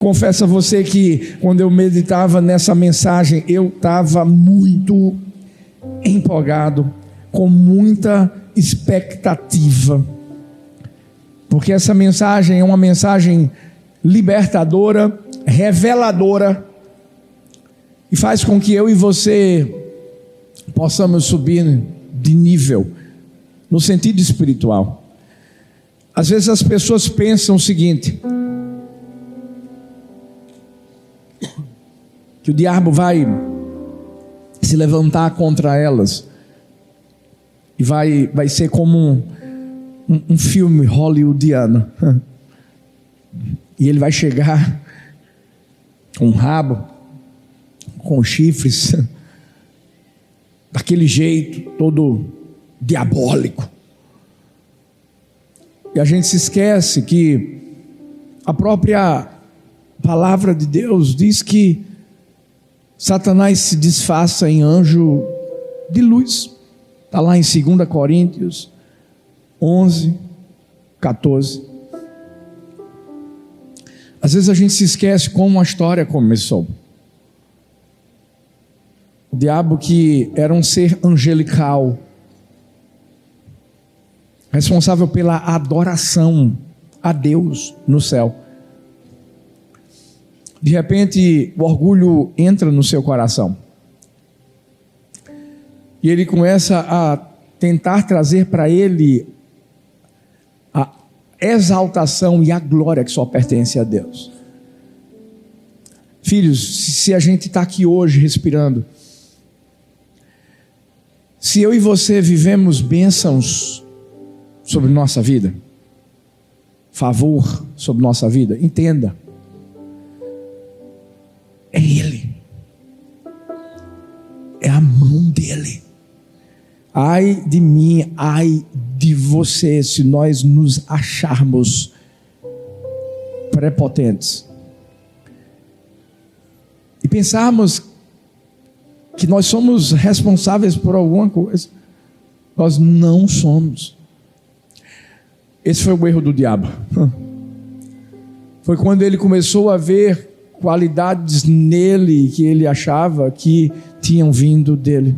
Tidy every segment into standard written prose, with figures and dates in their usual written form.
Confesso a você que quando eu meditava nessa mensagem, eu estava muito empolgado, com muita expectativa, porque essa mensagem é uma mensagem libertadora, reveladora, e faz com que eu e você possamos subir de nível, no sentido espiritual. Às vezes as pessoas pensam o seguinte: que o diabo vai se levantar contra elas e vai ser como um filme hollywoodiano, e ele vai chegar com um rabo, com chifres, daquele jeito todo diabólico. E a gente se esquece que a própria palavra de Deus diz que Satanás se disfarça em anjo de luz. Está lá em 2 Coríntios 11, 14. Às vezes a gente se esquece como a história começou. O diabo, que era um ser angelical, responsável pela adoração a Deus no céu. De repente, o orgulho entra no seu coração. E ele começa a tentar trazer para ele a exaltação e a glória que só pertence a Deus. Filhos, se a gente está aqui hoje respirando, se eu e você vivemos bênçãos sobre nossa vida, favor sobre nossa vida, entenda, é Ele, é a mão dEle. Ai de mim, ai de você, se nós nos acharmos prepotentes e pensarmos que nós somos responsáveis por alguma coisa. Nós não somos. Esse foi o erro do diabo. Foi quando ele começou a ver qualidades nele que ele achava que tinham vindo dele.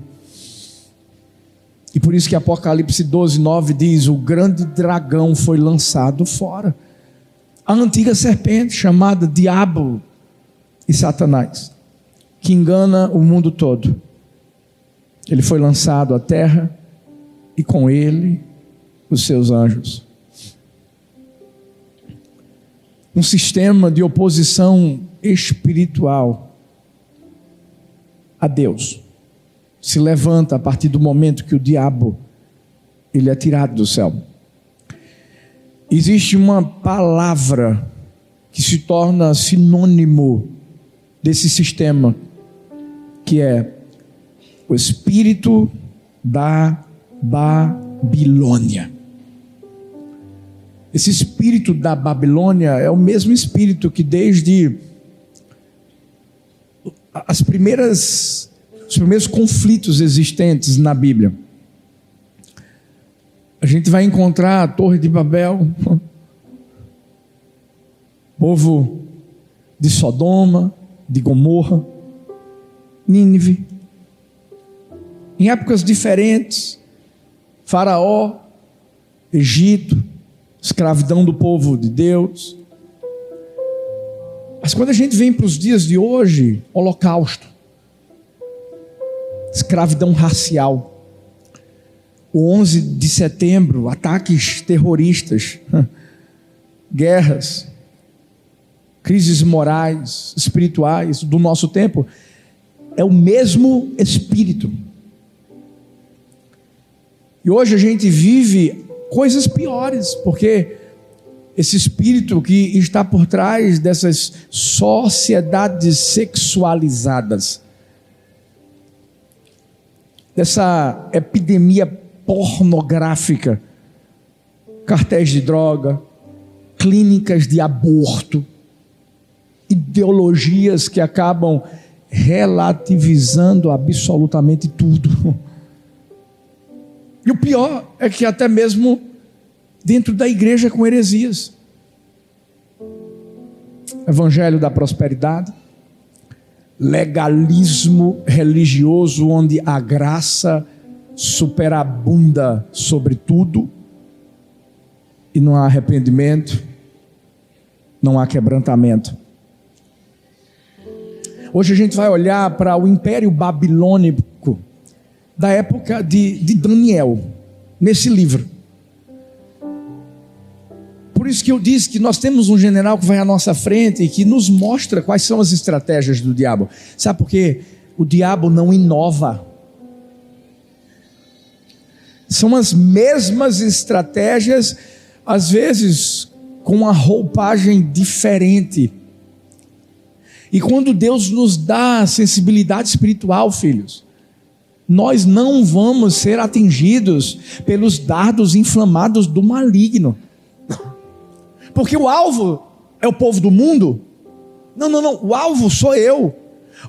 E por isso que Apocalipse 12, 9 diz: o grande dragão foi lançado fora. A antiga serpente chamada Diabo e Satanás, que engana o mundo todo. Ele foi lançado à terra e com ele os seus anjos. Um sistema de oposição espiritual a Deus se levanta a partir do momento que o diabo ele é tirado do céu. Existe uma palavra que se torna sinônimo desse sistema, que é o espírito da Babilônia. Esse espírito da Babilônia é o mesmo espírito que desde os primeiros conflitos existentes na Bíblia, a gente vai encontrar a Torre de Babel, povo de Sodoma, de Gomorra, Nínive, em épocas diferentes, Faraó, Egito, escravidão do povo de Deus. Mas quando a gente vem para os dias de hoje, Holocausto, escravidão racial, o 11 de setembro, ataques terroristas, guerras, crises morais, espirituais do nosso tempo, é o mesmo espírito. E hoje a gente vive coisas piores, porque esse espírito que está por trás dessas sociedades sexualizadas, dessa epidemia pornográfica, cartéis de droga, clínicas de aborto, ideologias que acabam relativizando absolutamente tudo. E o pior é que até mesmo dentro da igreja com heresias. evangelho da prosperidade, legalismo religioso onde a graça superabunda sobre tudo e não há arrependimento, não há quebrantamento. Hoje a gente vai olhar para o Império Babilônico da época de Daniel, nesse livro. Por isso que eu disse que nós temos um general que vai à nossa frente e que nos mostra quais são as estratégias do diabo. Sabe por quê? O diabo não inova. São as mesmas estratégias, às vezes com uma roupagem diferente. E quando Deus nos dá sensibilidade espiritual, filhos, nós não vamos ser atingidos pelos dardos inflamados do maligno. Porque o alvo é o povo do mundo? Não. O alvo sou eu.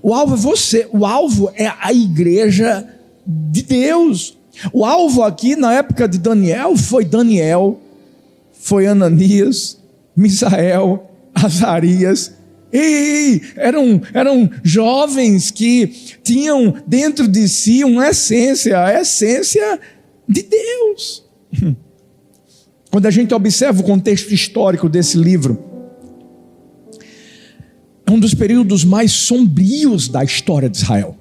O alvo é você. O alvo é a igreja de Deus. O alvo aqui na época de Daniel, foi Ananias, Misael, Azarias. Eram jovens que tinham dentro de si uma essência, a essência de Deus. Quando a gente observa o contexto histórico desse livro, é um dos períodos mais sombrios da história de Israel.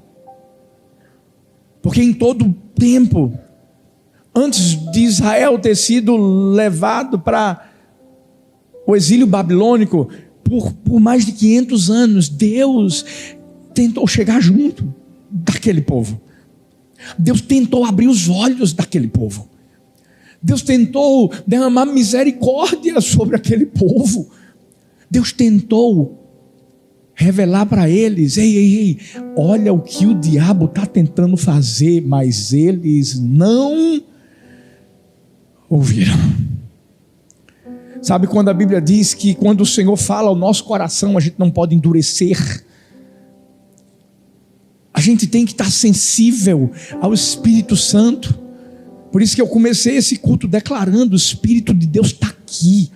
Porque em todo o tempo, antes de Israel ter sido levado para o exílio babilônico, por mais de 500 anos, Deus tentou chegar junto daquele povo. Deus tentou abrir os olhos daquele povo. Deus tentou derramar misericórdia sobre aquele povo. Deus tentou revelar para eles: ei, olha o que o diabo está tentando fazer, mas eles não ouviram. Sabe quando a Bíblia diz que quando o Senhor fala ao nosso coração, a gente não pode endurecer. A gente tem que estar sensível ao Espírito Santo. Por isso que eu comecei esse culto declarando: o Espírito de Deus está aqui.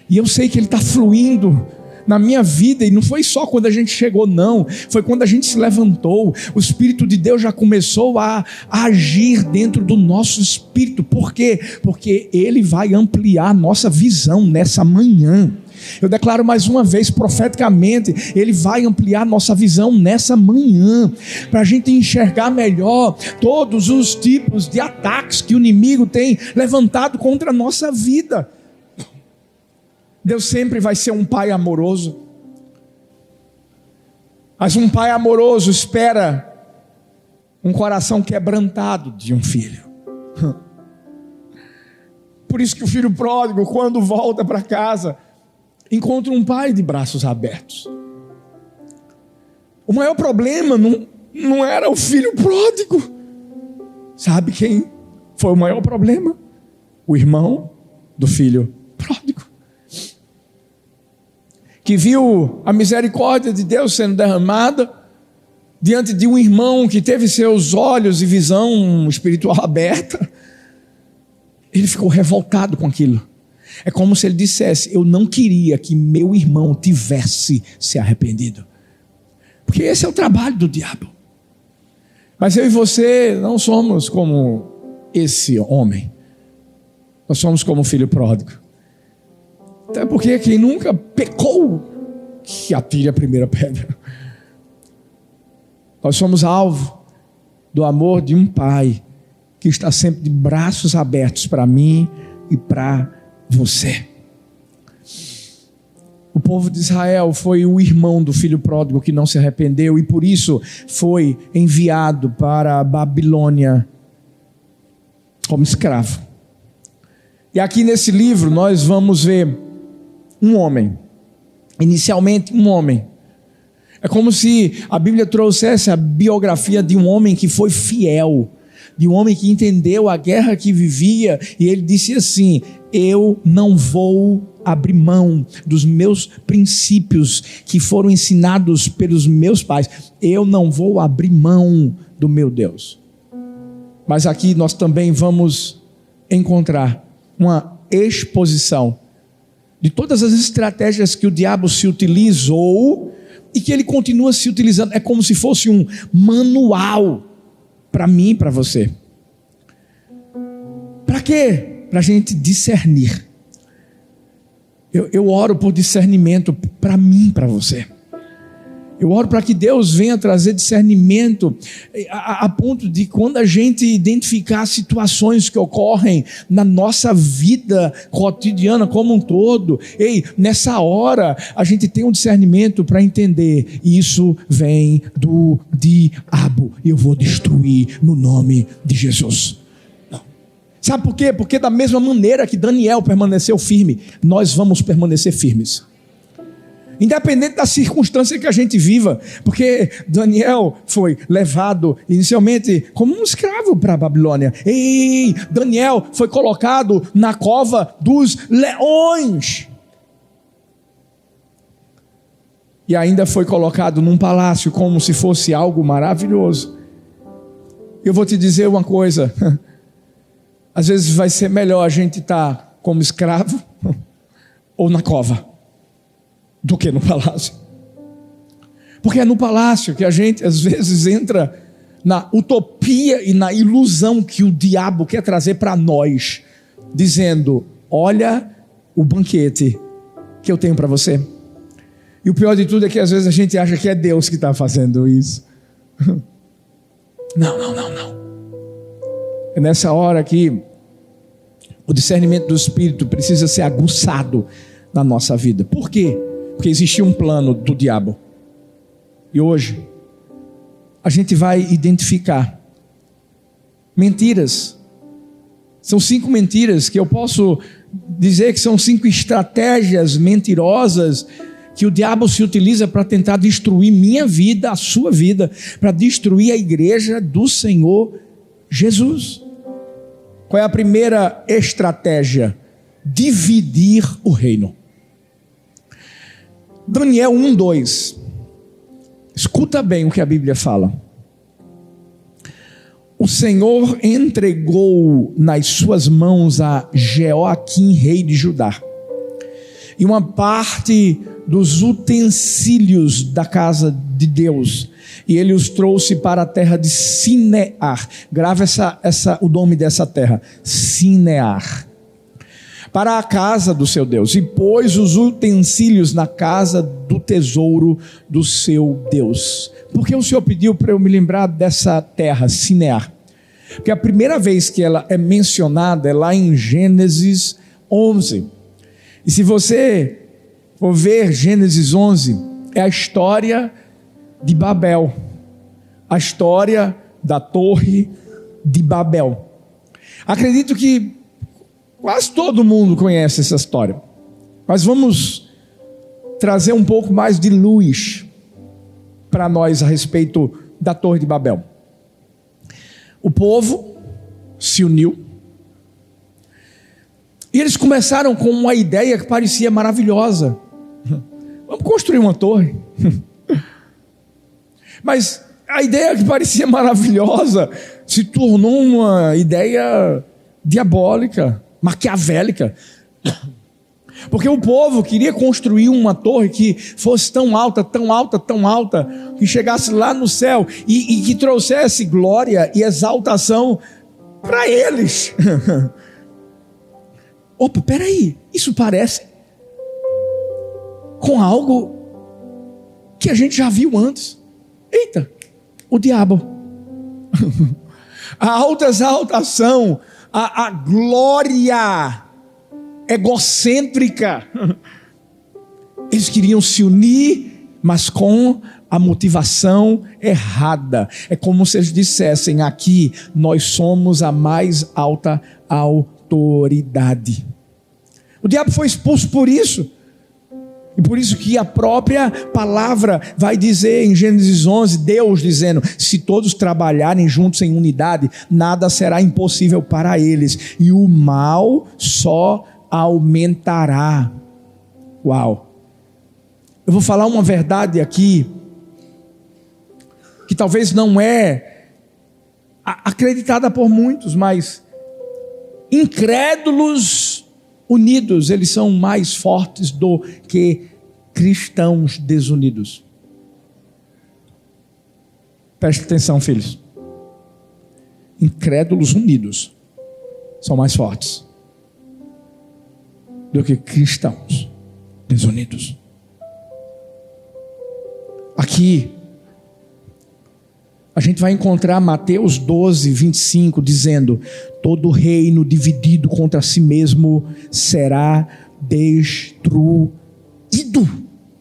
E eu sei que Ele está fluindo na minha vida, e não foi só quando a gente chegou, não. Foi quando a gente se levantou. O Espírito de Deus já começou a agir dentro do nosso espírito. Por quê? Porque Ele vai ampliar a nossa visão nessa manhã. Eu declaro mais uma vez profeticamente: Ele vai ampliar nossa visão nessa manhã, para a gente enxergar melhor todos os tipos de ataques que o inimigo tem levantado contra a nossa vida. Deus sempre vai ser um pai amoroso, mas um pai amoroso espera um coração quebrantado de um filho. Por isso que o filho pródigo, quando volta para casa, encontra um pai de braços abertos. O maior problema não era o filho pródigo. Sabe quem foi o maior problema? O irmão do filho pródigo, que viu a misericórdia de Deus sendo derramada diante de um irmão que teve seus olhos e visão espiritual aberta. Ele ficou revoltado com aquilo. É como se ele dissesse: eu não queria que meu irmão tivesse se arrependido. Porque esse é o trabalho do diabo. Mas eu e você não somos como esse homem. Nós somos como o filho pródigo. Até porque quem nunca pecou, que atire a primeira pedra. Nós somos alvo do amor de um pai que está sempre de braços abertos para mim e para você. O povo de Israel foi o irmão do filho pródigo que não se arrependeu e por isso foi enviado para a Babilônia como escravo. E aqui nesse livro nós vamos ver um homem, inicialmente um homem. É como se a Bíblia trouxesse a biografia de um homem que foi fiel, de um homem que entendeu a guerra que vivia, e ele disse assim: eu não vou abrir mão dos meus princípios que foram ensinados pelos meus pais, eu não vou abrir mão do meu Deus. Mas aqui nós também vamos encontrar uma exposição de todas as estratégias que o diabo se utilizou e que ele continua se utilizando. É como se fosse um manual para mim e para você. Para quê? Para a gente discernir. Eu oro por discernimento para mim e para você. Eu oro para que Deus venha trazer discernimento a ponto de, quando a gente identificar situações que ocorrem na nossa vida cotidiana como um todo, nessa hora a gente tem um discernimento para entender: isso vem do diabo e eu vou destruir no nome de Jesus. Sabe por quê? Porque da mesma maneira que Daniel permaneceu firme, nós vamos permanecer firmes. Independente da circunstância que a gente viva, porque Daniel foi levado inicialmente como um escravo para a Babilônia. Daniel foi colocado na cova dos leões. E ainda foi colocado num palácio como se fosse algo maravilhoso. Eu vou te dizer uma coisa: às vezes vai ser melhor a gente estar como escravo ou na cova do que no palácio. Porque é no palácio que a gente às vezes entra na utopia e na ilusão que o diabo quer trazer para nós, dizendo: olha o banquete que eu tenho para você. E o pior de tudo é que às vezes a gente acha que é Deus que está fazendo isso. Não. É nessa hora que o discernimento do Espírito precisa ser aguçado na nossa vida. Por quê? Porque existia um plano do diabo. E hoje a gente vai identificar mentiras. São 5 mentiras que eu posso dizer que são 5 estratégias mentirosas que o diabo se utiliza para tentar destruir minha vida, a sua vida, para destruir a igreja do Senhor Jesus. Qual é a primeira estratégia? Dividir o reino. Daniel 1:2. Escuta bem o que a Bíblia fala. O Senhor entregou nas suas mãos a Jeoaquim, rei de Judá, e uma parte dos utensílios da casa de Deus, e ele os trouxe para a terra de Sinear. Grava o nome dessa terra: Sinear, para a casa do seu Deus, e pôs os utensílios na casa do tesouro do seu Deus. Por que o Senhor pediu para eu me lembrar dessa terra, Sinear? Porque a primeira vez que ela é mencionada é lá em Gênesis 11. E se você for ver Gênesis 11, é a história de Babel, a história da Torre de Babel. Acredito que quase todo mundo conhece essa história, mas vamos trazer um pouco mais de luz para nós a respeito da Torre de Babel. O povo se uniu e eles começaram com uma ideia que parecia maravilhosa: vamos construir uma torre. Mas a ideia que parecia maravilhosa se tornou uma ideia diabólica, maquiavélica. Porque o povo queria construir uma torre que fosse tão alta, que chegasse lá no céu e que trouxesse glória e exaltação para eles. Opa, peraí, isso parece com algo que a gente já viu antes. Eita, o diabo. A alta exaltação, a glória egocêntrica. Eles queriam se unir, mas com a motivação errada. É como se eles dissessem: aqui nós somos a mais alta autoridade. O diabo foi expulso por isso. E por isso que a própria palavra vai dizer em Gênesis 11, Deus dizendo: se todos trabalharem juntos em unidade, nada será impossível para eles, e o mal só aumentará. Uau! Eu vou falar uma verdade aqui, que talvez não é acreditada por muitos, mas incrédulos unidos, eles são mais fortes do que cristãos desunidos. Preste atenção, filhos. Incrédulos unidos são mais fortes do que cristãos desunidos. Aqui a gente vai encontrar Mateus 12, 25, dizendo: todo reino dividido contra si mesmo será destruído.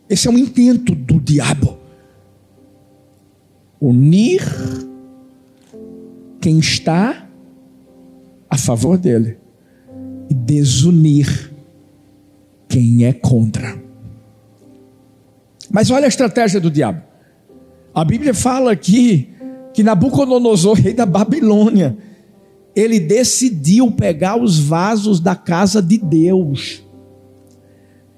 Esse é o intento do diabo. Unir quem está a favor dele e desunir quem é contra. Mas olha a estratégia do diabo. A Bíblia fala aqui que Nabucodonosor, rei da Babilônia, ele decidiu pegar os vasos da casa de Deus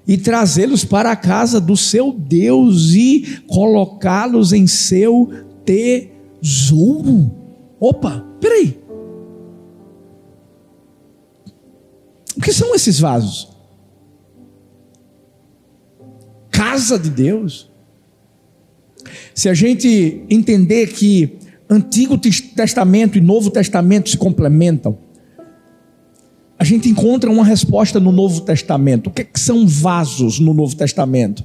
e trazê-los para a casa do seu Deus e colocá-los em seu tesouro. Opa, peraí. O que são esses vasos? Casa de Deus. Se a gente entender que Antigo Testamento e Novo Testamento se complementam, a gente encontra uma resposta no Novo Testamento. O que são vasos no Novo Testamento?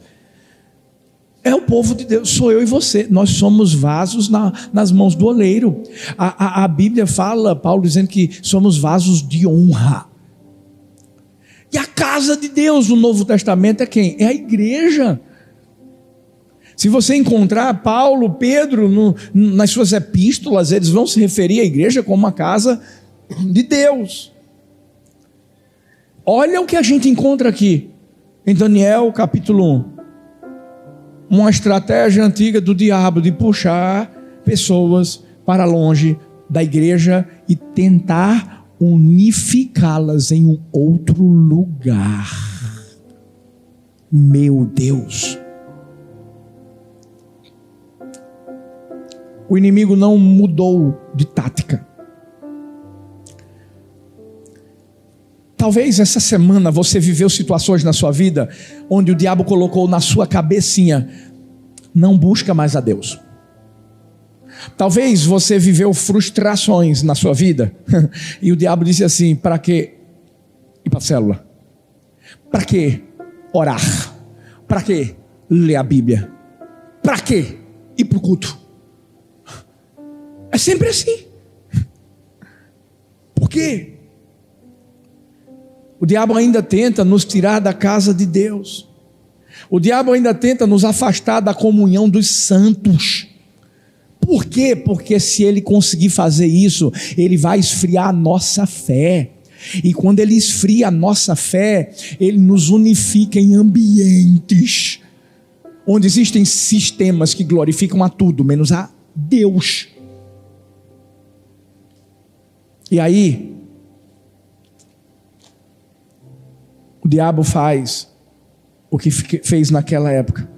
É o povo de Deus, sou eu e você. Nós somos vasos nas mãos do oleiro. A Bíblia fala, Paulo dizendo que somos vasos de honra. E a casa de Deus no Novo Testamento é quem? É a igreja. Se você encontrar Paulo, Pedro, nas suas epístolas, eles vão se referir à igreja como uma casa de Deus. Olha o que a gente encontra aqui, em Daniel capítulo 1. Uma estratégia antiga do diabo de puxar pessoas para longe da igreja e tentar unificá-las em um outro lugar. Meu Deus! O inimigo não mudou de tática. Talvez essa semana você viveu situações na sua vida onde o diabo colocou na sua cabecinha: não busca mais a Deus. Talvez você viveu frustrações na sua vida e o diabo disse assim: para que ir para a célula? Para que orar? Para que ler a Bíblia? Para que ir para o culto? É sempre assim. Por quê? O diabo ainda tenta nos tirar da casa de Deus. O diabo ainda tenta nos afastar da comunhão dos santos. Por quê? Porque se ele conseguir fazer isso, ele vai esfriar a nossa fé. E quando ele esfria a nossa fé, ele nos unifica em ambientes onde existem sistemas que glorificam a tudo, menos a Deus. E aí, o diabo faz o que fez naquela época.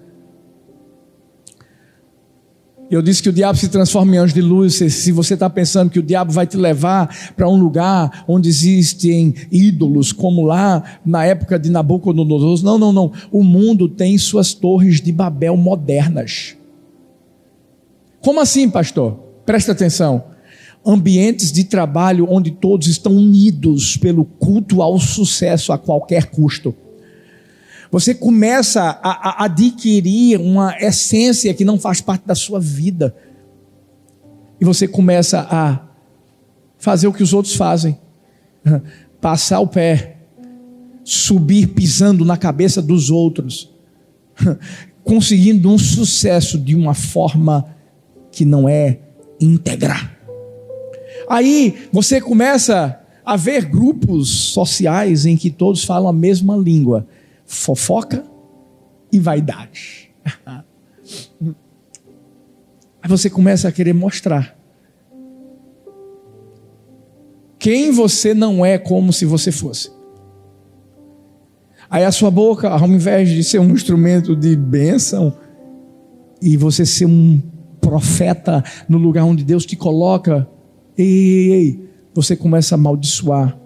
Eu disse que o diabo se transforma em anjo de luz. Se você está pensando que o diabo vai te levar para um lugar onde existem ídolos, como lá na época de Nabucodonosor, não. O mundo tem suas torres de Babel modernas. Como assim, pastor? Presta atenção. Ambientes de trabalho onde todos estão unidos pelo culto ao sucesso a qualquer custo. Você começa a adquirir uma essência que não faz parte da sua vida. E você começa a fazer o que os outros fazem. Passar o pé. Subir pisando na cabeça dos outros. Conseguindo um sucesso de uma forma que não é íntegra. Aí você começa a ver grupos sociais em que todos falam a mesma língua: fofoca e vaidade. Aí você começa a querer mostrar quem você não é como se você fosse. Aí a sua boca, ao invés de ser um instrumento de bênção e você ser um profeta no lugar onde Deus te coloca, ei, você começa a amaldiçoar,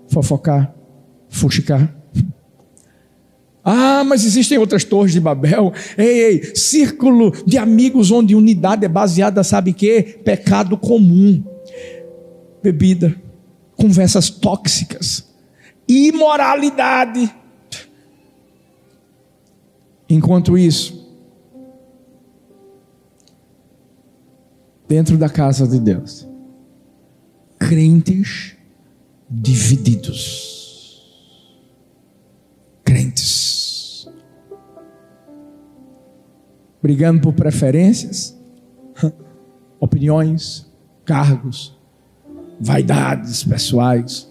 fofocar, fuxicar. Ah, mas existem outras torres de Babel. Ei, círculo de amigos onde unidade é baseada, sabe em quê? Pecado comum, bebida, conversas tóxicas, imoralidade. Enquanto isso, dentro da casa de Deus, crentes divididos. Crentes brigando por preferências, opiniões, cargos, vaidades pessoais.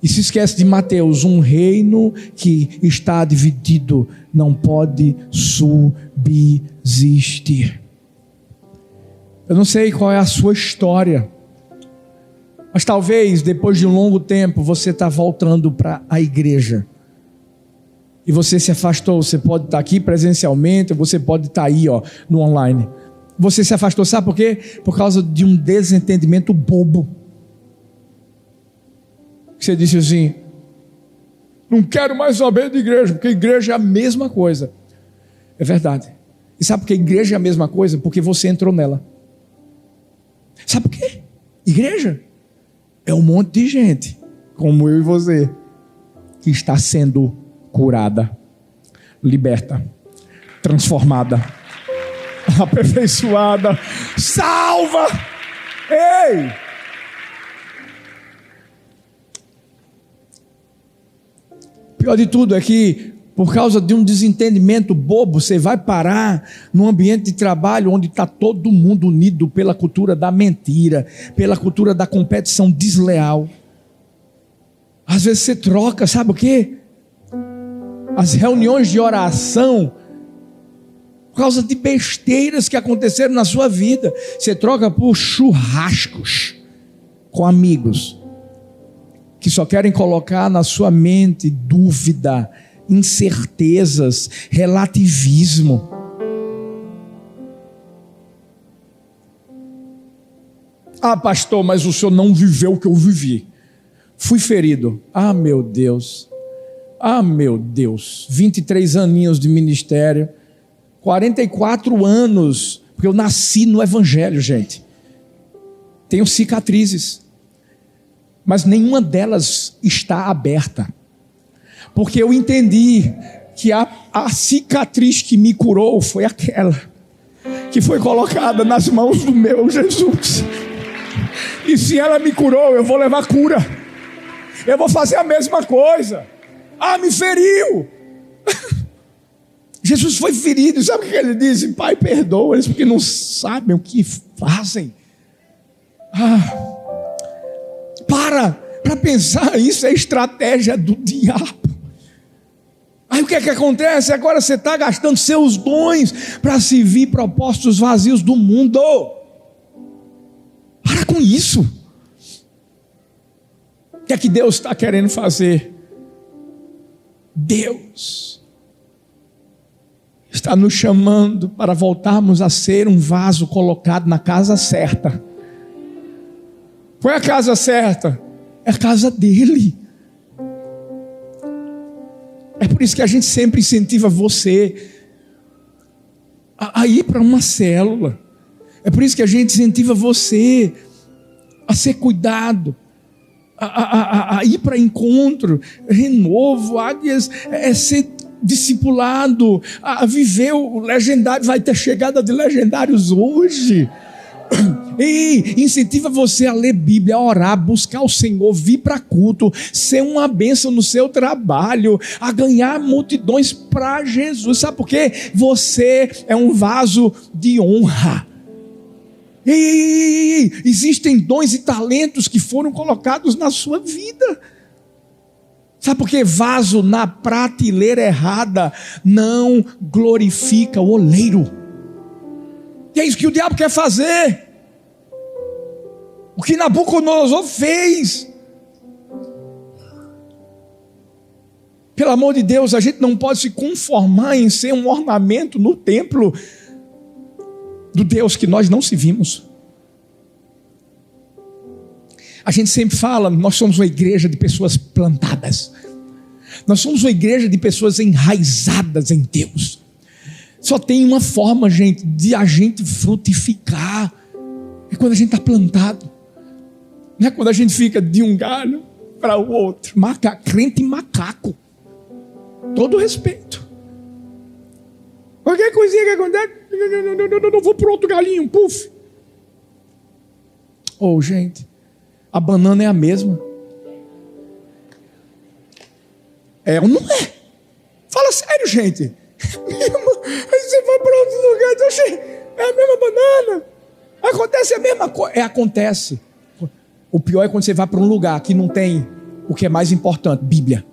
E se esquece de Mateus: um reino que está dividido não pode subsistir. Eu não sei qual é a sua história, mas talvez depois de um longo tempo você está voltando para a igreja. E você se afastou. Você pode estar aqui presencialmente, ou você pode estar aí no online. Você se afastou, sabe por quê? Por causa de um desentendimento bobo. Você disse assim: não quero mais saber de igreja, porque igreja é a mesma coisa. É verdade. E sabe por que igreja é a mesma coisa? Porque você entrou nela. Sabe por quê? Igreja é um monte de gente, como eu e você, que está sendo curada, liberta, transformada, aperfeiçoada, salva. Ei! Pior de tudo é que, por causa de um desentendimento bobo, você vai parar num ambiente de trabalho onde está todo mundo unido pela cultura da mentira, pela cultura da competição desleal. Às vezes você troca, sabe o quê? As reuniões de oração, por causa de besteiras que aconteceram na sua vida, você troca por churrascos com amigos que só querem colocar na sua mente dúvida, incertezas, relativismo. Ah, pastor, mas o senhor não viveu o que eu vivi. Fui ferido. Ah, meu Deus. 23 aninhos de ministério, 44 anos, porque eu nasci no evangelho, gente. Tenho cicatrizes, mas nenhuma delas está aberta, porque eu entendi que a cicatriz que me curou foi aquela que foi colocada nas mãos do meu Jesus. E se ela me curou, eu vou levar cura. Eu vou fazer a mesma coisa. Ah, me feriu. Jesus foi ferido. Sabe o que ele disse? Pai, perdoa-eles, porque não sabem o que fazem. Para pensar, isso é estratégia do diabo. Aí o que é que acontece? Agora você está gastando seus dons para servir propósitos vazios do mundo. Para com isso. O que é que Deus está querendo fazer? Deus está nos chamando para voltarmos a ser um vaso colocado na casa certa. Qual é a casa certa? É a casa dele. É por isso que a gente sempre incentiva você a ir para uma célula. É por isso que a gente incentiva você a ser cuidado, a ir para encontro, renovo, ser discipulado, a viver o legendário. Vai ter chegada de legendários hoje. E incentiva você a ler Bíblia, a orar, buscar o Senhor, vir para culto, ser uma bênção no seu trabalho, a ganhar multidões para Jesus. Sabe por quê? Você é um vaso de honra. Existem dons e talentos que foram colocados na sua vida. Sabe por quê? Vaso na prateleira errada não glorifica o oleiro. E é isso que o diabo quer fazer. O que Nabucodonosor fez. Pelo amor de Deus, a gente não pode se conformar em ser um ornamento no templo do Deus que nós não servimos. A gente sempre fala, nós somos uma igreja de pessoas plantadas. Nós somos uma igreja de pessoas enraizadas em Deus. Só tem uma forma, gente, de a gente frutificar. É quando a gente está plantado. Não é quando a gente fica de um galho para o outro. Crente e macaco. Todo respeito. Qualquer coisinha que acontece, eu vou para outro galinho, puf. Gente, a banana é a mesma. É ou não é? Fala sério, gente. Aí você vai para outro lugar, é a mesma banana. Acontece a mesma coisa. Acontece. O pior é quando você vai para um lugar que não tem o que é mais importante, Bíblia.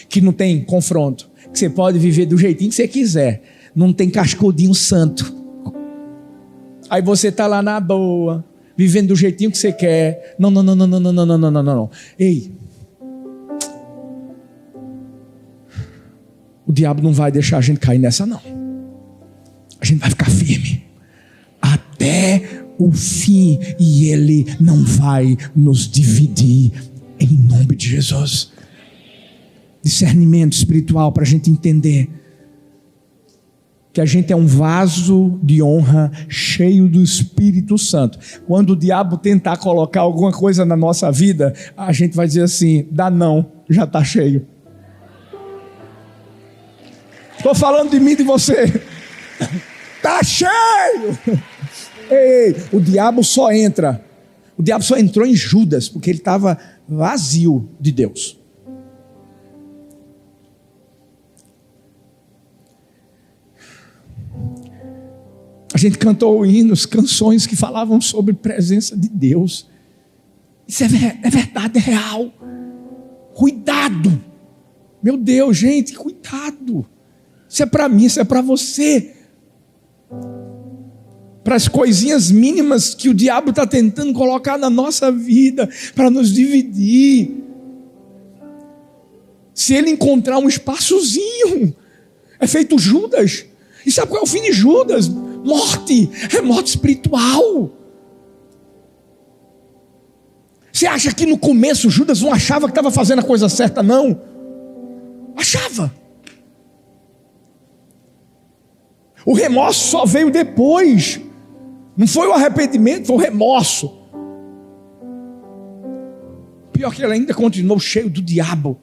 Que não tem confronto. Que você pode viver do jeitinho que você quiser. Não tem cascudinho santo. Aí você está lá na boa, vivendo do jeitinho que você quer. Não. Ei. O diabo não vai deixar a gente cair nessa, não. A gente vai ficar firme até o fim, e ele não vai nos dividir, em nome de Jesus. Discernimento espiritual para a gente entender que a gente é um vaso de honra cheio do Espírito Santo. Quando o diabo tentar colocar alguma coisa na nossa vida, a gente vai dizer assim: dá não, já está cheio. Estou falando de mim e de você. Está cheio. Ei, o diabo só entrou em Judas porque ele estava vazio de Deus. A gente cantou hinos, canções que falavam sobre presença de Deus. Isso é verdade, é real. Cuidado. Meu Deus, gente, cuidado. Isso é para mim, isso é para você. Para as coisinhas mínimas que o diabo está tentando colocar na nossa vida, para nos dividir. Se ele encontrar um espaçozinho, é feito Judas. E sabe qual é o fim de Judas? Morte, é morte espiritual. Você acha que no começo Judas não achava que estava fazendo a coisa certa? Não. Achava. O remorso só veio depois. Não foi o arrependimento, foi o remorso. Pior que ele ainda continuou cheio do diabo.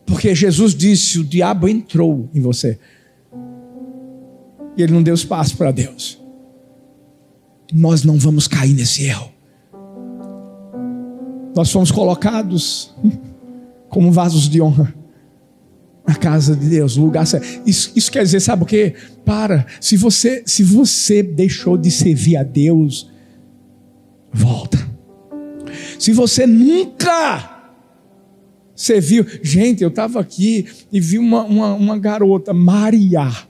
Porque Jesus disse: o diabo entrou em você. E ele não deu espaço para Deus. Nós não vamos cair nesse erro. Nós fomos colocados como vasos de honra na casa de Deus, no lugar certo. Isso quer dizer, sabe o quê? Se você deixou de servir a Deus, volta. Se você nunca serviu, gente, eu estava aqui e vi uma garota, Maria.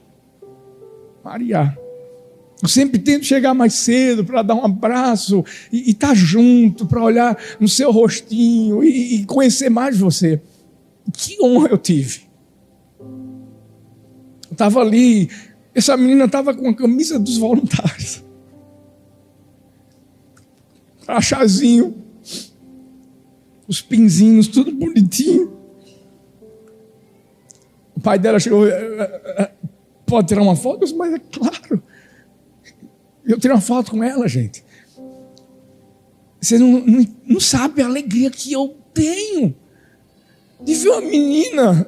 Eu sempre tento chegar mais cedo para dar um abraço e estar junto, para olhar no seu rostinho e conhecer mais você. Que honra eu tive. Eu estava ali, essa menina estava com a camisa dos voluntários. Crachazinho, os pinzinhos, tudo bonitinho. O pai dela chegou: pode tirar uma foto? Mas é claro. Eu tirei uma foto com ela, gente. Você não sabe a alegria que eu tenho de ver uma menina,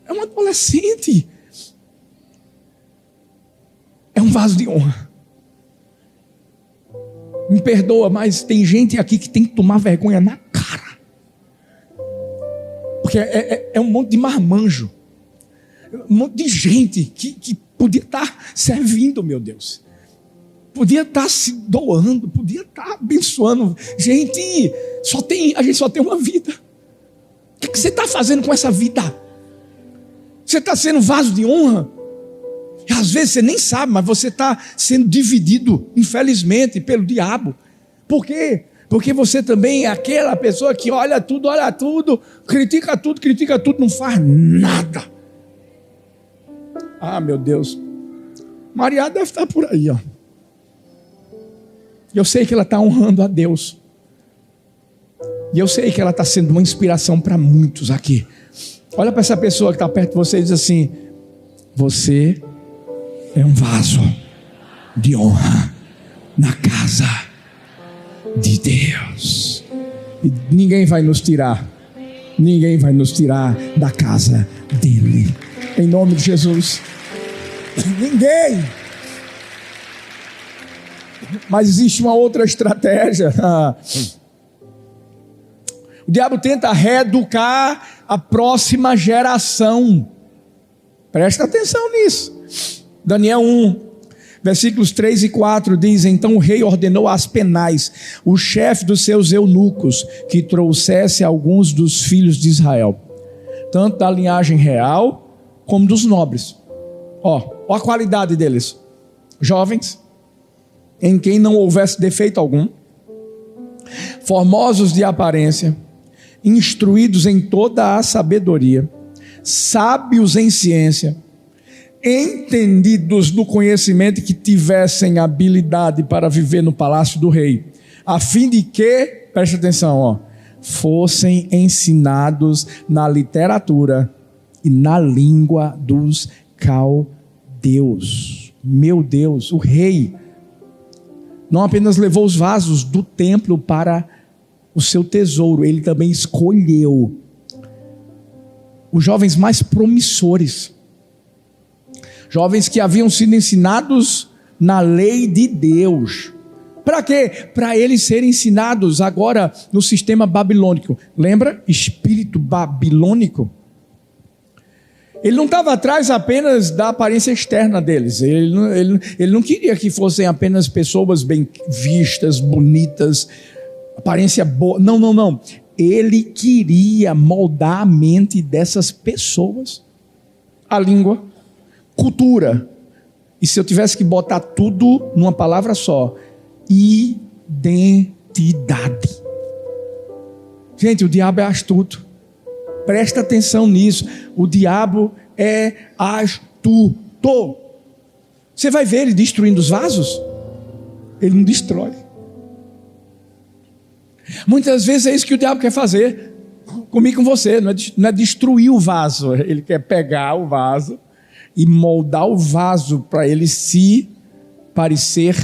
é uma adolescente, é um vaso de honra. Me perdoa, mas tem gente aqui que tem que tomar vergonha na cara. Porque é um monte de marmanjo. Um monte de gente que podia estar servindo, meu Deus. Podia estar se doando, podia estar abençoando. Gente, a gente só tem uma vida. O que você está fazendo com essa vida? Você está sendo vaso de honra? E às vezes você nem sabe, mas você está sendo dividido, infelizmente, pelo diabo. Por quê? Porque você também é aquela pessoa que olha tudo, critica tudo, não faz nada. Ah, meu Deus. Maria deve estar por aí, ó. Eu sei que ela está honrando a Deus. E eu sei que ela está sendo uma inspiração para muitos aqui. Olha para essa pessoa que está perto de você e diz assim: você é um vaso de honra na casa de Deus. E ninguém vai nos tirar da casa dele, em nome de Jesus. Ninguém. Mas existe uma outra estratégia. O diabo tenta reeducar a próxima geração. Presta atenção nisso. Daniel 1, versículos 3 e 4 diz: então o rei ordenou a Aspenaz, o chefe dos seus eunucos, que trouxesse alguns dos filhos de Israel, tanto da linhagem real como dos nobres. Ó a qualidade deles: jovens, em quem não houvesse defeito algum, formosos de aparência, instruídos em toda a sabedoria, sábios em ciência, entendidos no conhecimento, que tivessem habilidade para viver no palácio do rei, a fim de que, preste atenção, fossem ensinados na literatura e na língua dos caldeus. Meu Deus, o rei não apenas levou os vasos do templo para o seu tesouro, ele também escolheu os jovens mais promissores, jovens que haviam sido ensinados na lei de Deus. Para quê? Para eles serem ensinados agora no sistema babilônico. Lembra? Espírito babilônico. Ele não estava atrás apenas da aparência externa deles. Ele não queria que fossem apenas pessoas bem vistas, bonitas, aparência boa. Não. Ele queria moldar a mente dessas pessoas. A língua, cultura. E se eu tivesse que botar tudo numa palavra só: identidade. Gente, o diabo é astuto. Presta atenção nisso. O diabo é astuto. Você vai ver ele destruindo os vasos? Ele não destrói. Muitas vezes é isso que o diabo quer fazer comigo e com você. Não é destruir o vaso. Ele quer pegar o vaso e moldar o vaso para ele se parecer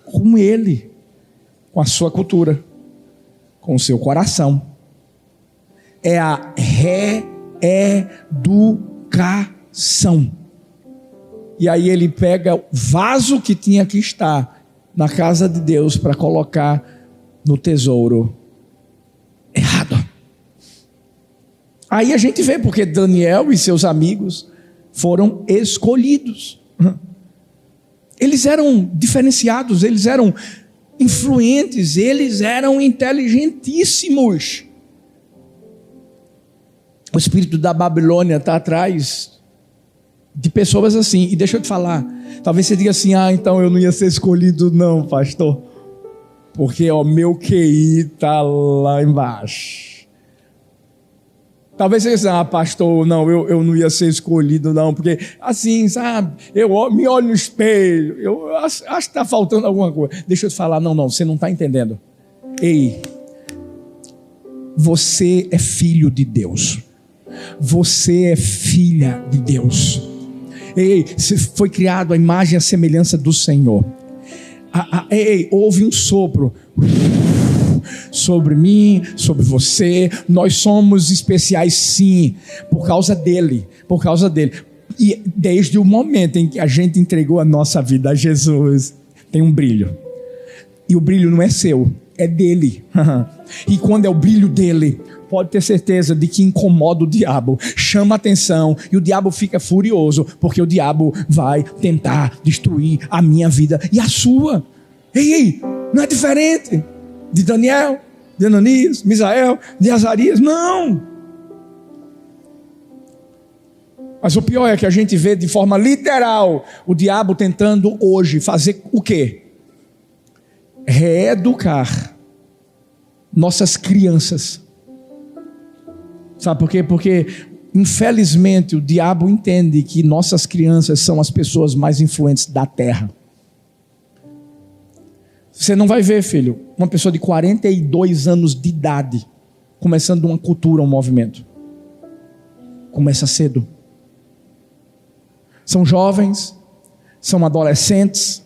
com ele, com a sua cultura, com o seu coração. É a reeducação. E aí ele pega o vaso que tinha que estar na casa de Deus para colocar no tesouro errado. Aí a gente vê porque Daniel e seus amigos foram escolhidos. Eles eram diferenciados, eles eram influentes, eles eram inteligentíssimos. O espírito da Babilônia está atrás de pessoas assim. E deixa eu te falar, talvez você diga assim: então eu não ia ser escolhido não, pastor, porque meu QI está lá embaixo. Talvez você diga: pastor, não, eu não ia ser escolhido não, porque assim, sabe, eu me olho no espelho, eu acho que está faltando alguma coisa. Deixa eu te falar, não, você não está entendendo. Ei, você é filho de Deus. Você é filha de Deus. Ei, você foi criado à imagem e à semelhança do Senhor. Houve um sopro sobre mim, sobre você. Nós somos especiais sim, por causa dele. E desde o momento em que a gente entregou a nossa vida a Jesus, tem um brilho. E o brilho não é seu, é dele. E quando é o brilho dele, pode ter certeza de que incomoda o diabo, chama atenção, e o diabo fica furioso, porque o diabo vai tentar destruir a minha vida e a sua. Ei, não é diferente de Daniel, de Ananias, Misael, de Azarias, não. Mas o pior é que a gente vê de forma literal o diabo tentando hoje fazer o quê? Reeducar nossas crianças. Sabe por quê? Porque infelizmente o diabo entende que nossas crianças são as pessoas mais influentes da terra. Você não vai ver, filho, uma pessoa de 42 anos de idade começando uma cultura, um movimento. começa cedo. São jovens, são adolescentes.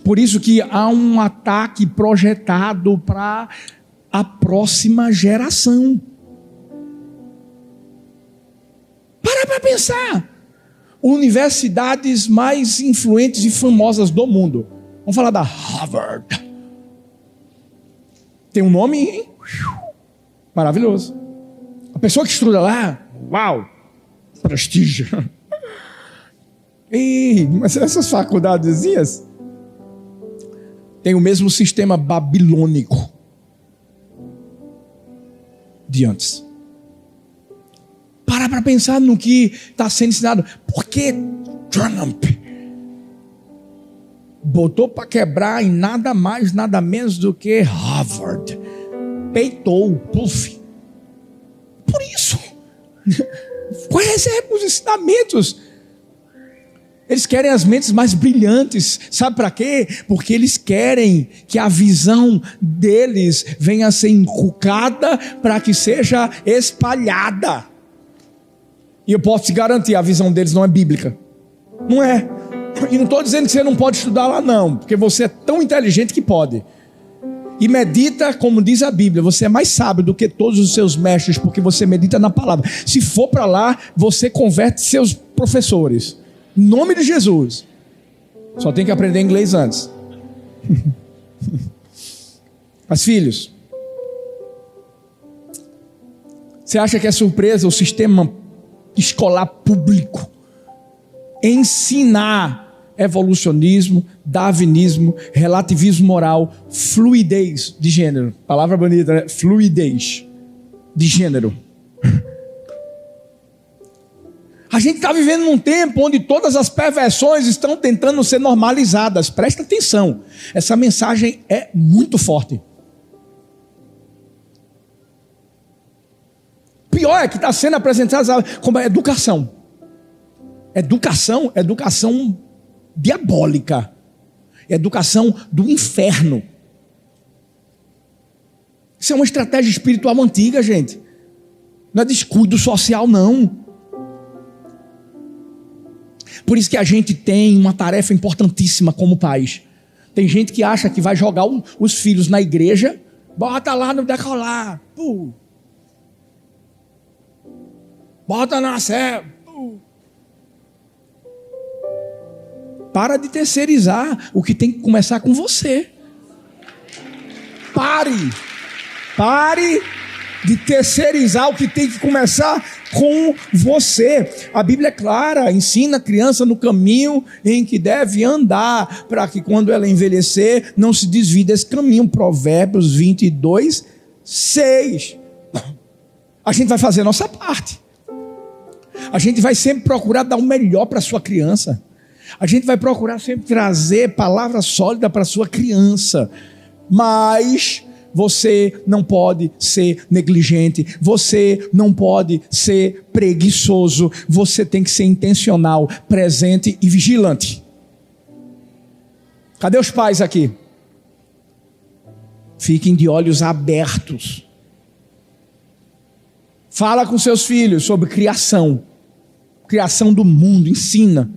Por isso que há um ataque projetado para a próxima geração. Para pensar. Universidades mais influentes e famosas do mundo. Vamos falar da Harvard. Tem um nome, hein? Maravilhoso. A pessoa que estuda lá, uau, prestígio. Mas essas faculdadezinhas têm o mesmo sistema babilônico de antes. Para pensar no que está sendo ensinado. Por que Trump botou para quebrar em nada mais, nada menos do que Harvard? Peitou, puff. Por isso. Quais são os ensinamentos? Eles querem as mentes mais brilhantes. Sabe para quê? Porque eles querem que a visão deles venha a ser inculcada para que seja espalhada. E eu posso te garantir, a visão deles não é bíblica. Não é. E não estou dizendo que você não pode estudar lá não, porque você é tão inteligente que pode. E medita, como diz a Bíblia, você é mais sábio do que todos os seus mestres, porque você medita na palavra. Se for para lá, você converte seus professores. Em nome de Jesus. Só tem que aprender inglês antes. Mas filhos, você acha que é surpresa o sistema escolar público ensinar evolucionismo, darwinismo, relativismo moral, fluidez de gênero? Palavra bonita, né? Fluidez de gênero. A gente está vivendo num tempo onde todas as perversões estão tentando ser normalizadas. Presta atenção, essa mensagem é muito forte. Pior é que está sendo apresentada como educação. Educação diabólica. Educação do inferno. Isso é uma estratégia espiritual antiga, gente. Não é descuido social, não. Por isso que a gente tem uma tarefa importantíssima como pais. Tem gente que acha que vai jogar os filhos na igreja, bota lá no decolar, bota na sé. Para de terceirizar o que tem que começar com você. Pare de terceirizar o que tem que começar com você. A Bíblia é clara, ensina a criança no caminho em que deve andar, para que quando ela envelhecer, não se desvie desse caminho. Provérbios 22, 6. A gente vai fazer a nossa parte. A gente vai sempre procurar dar o melhor para a sua criança. A gente vai procurar sempre trazer palavra sólida para a sua criança. Mas você não pode ser negligente, você não pode ser preguiçoso, você tem que ser intencional, presente e vigilante. Cadê os pais aqui? Fiquem de olhos abertos. Fala com seus filhos sobre criação do mundo, ensina.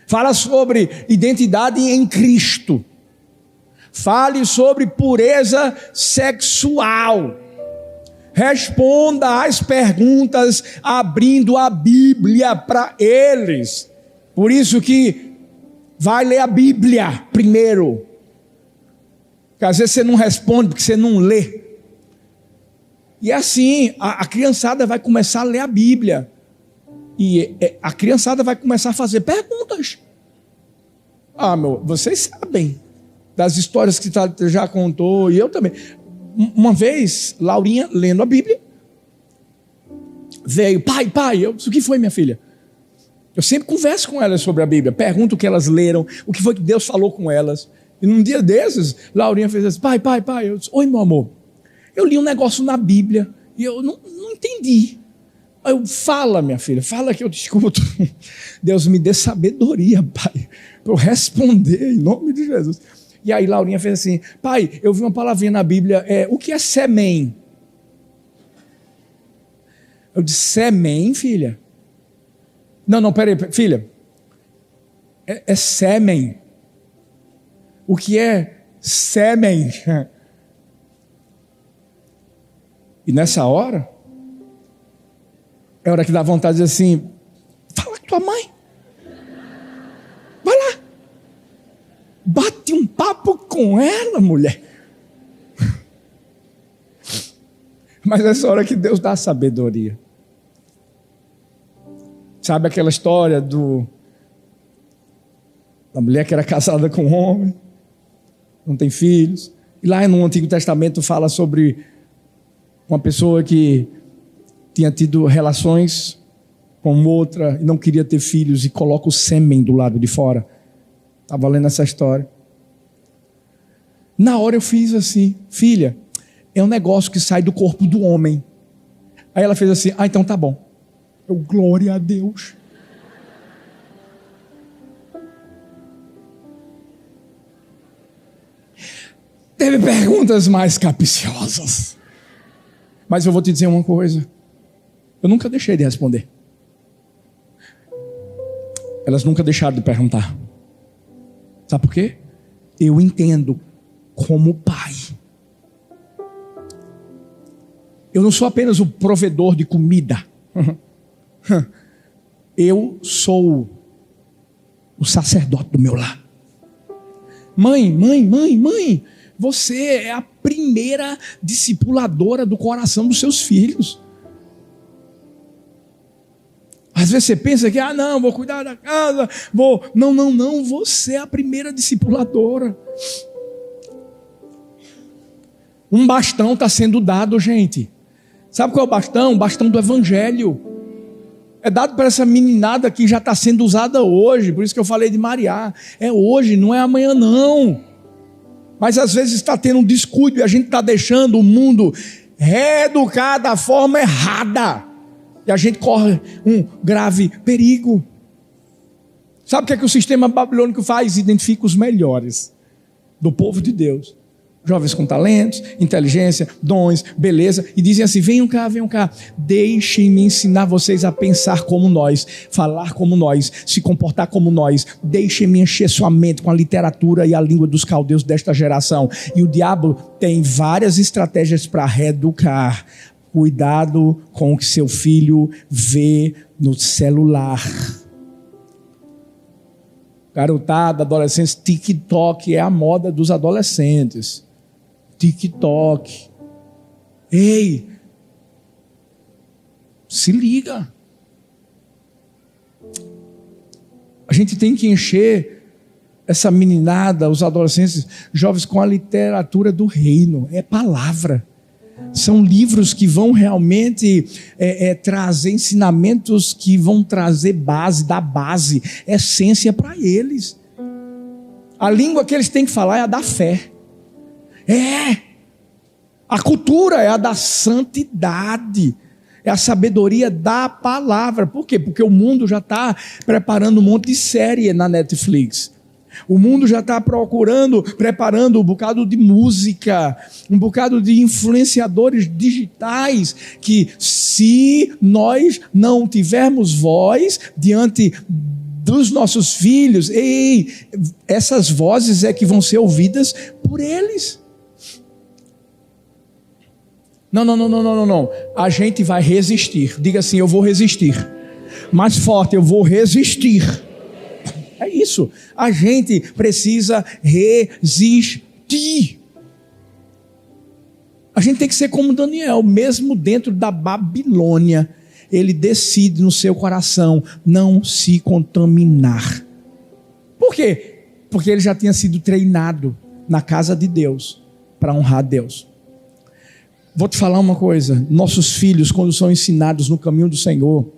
Fala sobre identidade em Cristo. Fale sobre pureza sexual. Responda às perguntas abrindo a Bíblia para eles. Por isso que vai ler a Bíblia primeiro. Porque às vezes você não responde porque você não lê. E assim, a criançada vai começar a ler a Bíblia. E a criançada vai começar a fazer perguntas. Vocês sabem das histórias que já contou, e eu também. Uma vez, Laurinha, lendo a Bíblia, veio, pai, o que foi, minha filha? Eu sempre converso com elas sobre a Bíblia, pergunto o que elas leram, o que foi que Deus falou com elas. E num dia desses, Laurinha fez assim, pai, eu disse, oi, meu amor, eu li um negócio na Bíblia, e eu não entendi. Eu, fala, minha filha, fala que eu te escuto. Deus me dê sabedoria, pai, para eu responder em nome de Jesus. E aí Laurinha fez assim, pai, eu vi uma palavrinha na Bíblia, o que é sêmen? Eu disse, sêmen, filha? Não, peraí, filha. É sêmen. O que é sêmen? E nessa hora, é hora que dá vontade de dizer assim, fala com tua mãe. Vai lá. Bate um papo com ela, mulher. Mas nessa hora que Deus dá sabedoria. Sabe aquela história da mulher que era casada com um homem, não tem filhos. E lá no Antigo Testamento fala sobre uma pessoa que tinha tido relações com outra e não queria ter filhos e coloca o sêmen do lado de fora. Estava lendo essa história. Na hora eu fiz assim, filha, é um negócio que sai do corpo do homem. Aí ela fez assim, então tá bom. Eu, glória a Deus. Teve perguntas mais capciosas. Mas eu vou te dizer uma coisa. Eu nunca deixei de responder. Elas nunca deixaram de perguntar. Sabe por quê? Eu entendo como pai. Eu não sou apenas o provedor de comida. Eu sou o sacerdote do meu lar. Mãe, você é a primeira discipuladora do coração dos seus filhos. Às vezes você pensa que, não, vou cuidar da casa, vou... Não, você é a primeira discipuladora. Um bastão está sendo dado, gente. Sabe qual é o bastão? O bastão do evangelho. É dado para essa meninada que já está sendo usada hoje. Por isso que eu falei de Mariá. É hoje, não é amanhã não. Mas às vezes está tendo um descuido e a gente está deixando o mundo reeducar da forma errada. E a gente corre um grave perigo. Sabe o que é que o sistema babilônico faz? Identifica os melhores do povo de Deus. Jovens com talentos, inteligência, dons, beleza. E dizem assim, venham cá. Deixem-me ensinar vocês a pensar como nós, falar como nós, se comportar como nós. Deixem-me encher sua mente com a literatura e a língua dos caldeus desta geração. E o diabo tem várias estratégias para reeducar. Cuidado com o que seu filho vê no celular. Garotada, adolescentes, TikTok é a moda dos adolescentes. TikTok. Ei, se liga. A gente tem que encher essa meninada, os adolescentes, jovens, com a literatura do reino. É palavra. São livros que vão realmente trazer ensinamentos que vão trazer dar base, essência para eles. A língua que eles têm que falar é a da fé. A cultura é a da santidade. É a sabedoria da palavra. Por quê? Porque o mundo já está preparando um monte de série na Netflix. O mundo já está preparando um bocado de música, um bocado de influenciadores digitais, que se nós não tivermos voz diante dos nossos filhos, essas vozes é que vão ser ouvidas por eles. Não. A gente vai resistir. Diga assim, eu vou resistir. Mais forte, eu vou resistir. É isso. A gente precisa resistir. A gente tem que ser como Daniel, mesmo dentro da Babilônia, ele decide no seu coração não se contaminar. Por quê? Porque ele já tinha sido treinado na casa de Deus para honrar Deus. Vou te falar uma coisa, nossos filhos, quando são ensinados no caminho do Senhor,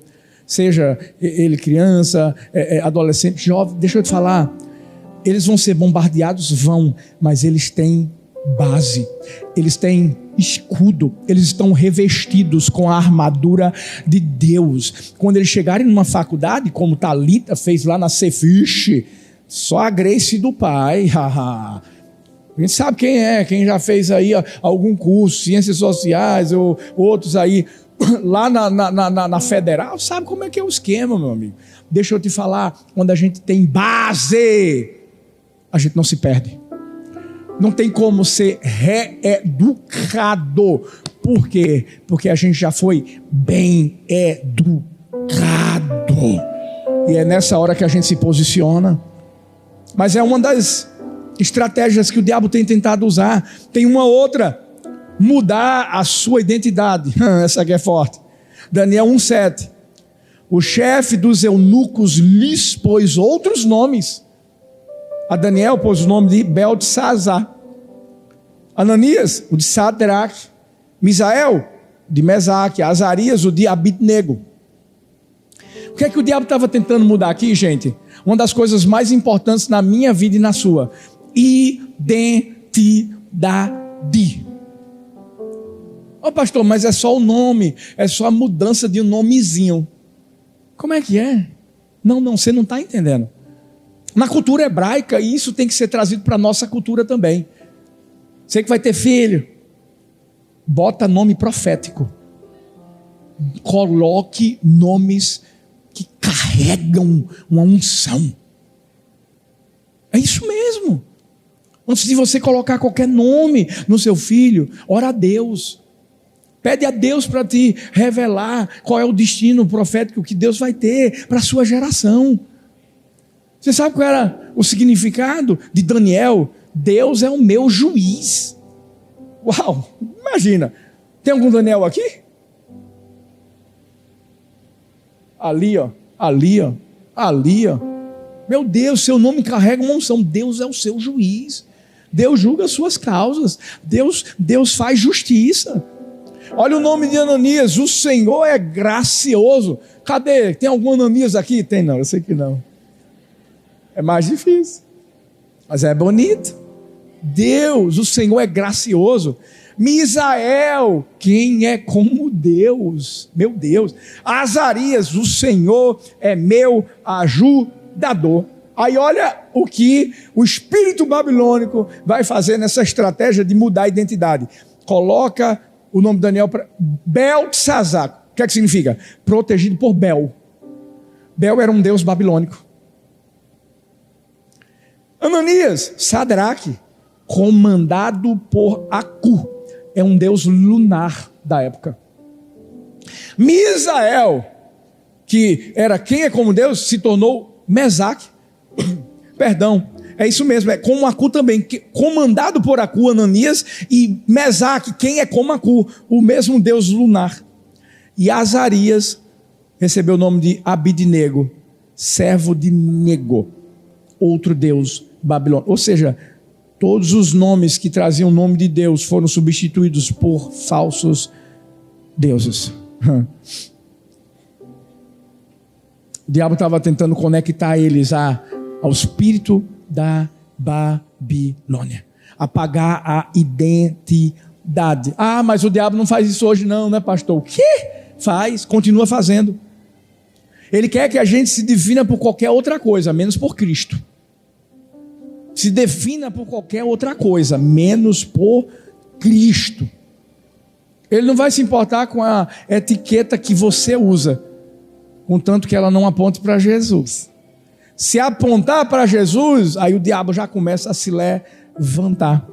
seja ele criança, adolescente, jovem, deixa eu te falar, eles vão ser bombardeados? Vão, mas eles têm base, eles têm escudo, eles estão revestidos com a armadura de Deus. Quando eles chegarem numa faculdade, como Thalita fez lá na Cefiche, só a grace do pai, a gente sabe quem já fez aí algum curso, ciências sociais ou outros aí, lá na federal, sabe como é que é o esquema, meu amigo. Deixa eu te falar, quando a gente tem base, a gente não se perde. Não tem como ser reeducado. Por quê? Porque a gente já foi bem educado. E é nessa hora que a gente se posiciona. Mas é uma das estratégias que o diabo tem tentado usar. Tem uma outra: mudar a sua identidade. Essa aqui é forte. Daniel 1,7. O chefe dos eunucos lhes pôs outros nomes. A Daniel pôs o nome de Beltesazar. Ananias, o de Sadraque. Misael, de Mesaque. Azarias, o de Abidnego. O que é que o diabo estava tentando mudar aqui, gente? Uma das coisas mais importantes na minha vida e na sua: identidade. Ô pastor, mas é só o nome, é só a mudança de um nomezinho. Como é que é? Não, você não está entendendo. Na cultura hebraica, isso tem que ser trazido para a nossa cultura também. Você que vai ter filho, bota nome profético. Coloque nomes que carregam uma unção. É isso mesmo. Antes de você colocar qualquer nome no seu filho, ora a Deus. Pede a Deus para te revelar qual é o destino profético que Deus vai ter para a sua geração. Você sabe qual era o significado de Daniel? Deus é o meu juiz. Uau, imagina. Tem algum Daniel aqui? Ali, ó. Meu Deus, seu nome carrega uma unção. Deus é o seu juiz. Deus julga as suas causas. Deus faz justiça. Olha o nome de Ananias. O Senhor é gracioso. Cadê? Tem algum Ananias aqui? Tem não, eu sei que não. É mais difícil, mas é bonito. Deus, o Senhor é gracioso. Misael, quem é como Deus? Meu Deus. Azarias, o Senhor é meu ajudador. Aí olha o que o espírito babilônico vai fazer nessa estratégia de mudar a identidade. Coloca o nome de Daniel para Beltesazar. O que é que significa? Protegido por Bel. Bel era um deus babilônico. Ananias, Sadraque, comandado por Acu, é um deus lunar da época. Misael, que era quem é como Deus, se tornou Mesaque. Perdão, é isso mesmo, é como Acu também, comandado por Acu, Ananias, e Mesaque, quem é como Acu, o mesmo deus lunar. E Azarias recebeu o nome de Abidnego, servo de Nego, outro deus babilônico. Ou seja, todos os nomes que traziam o nome de Deus foram substituídos por falsos deuses. O diabo estava tentando conectar eles ao espírito da Babilônia, apagar a identidade. Ah, mas o diabo não faz isso hoje não, né, pastor? O quê? Faz, continua fazendo. Ele quer que a gente se defina por qualquer outra coisa, menos por Cristo. Se defina por qualquer outra coisa, menos por Cristo. Ele não vai se importar com a etiqueta que você usa, contanto que ela não aponte para Jesus. Se apontar para Jesus, aí o diabo já começa a se levantar.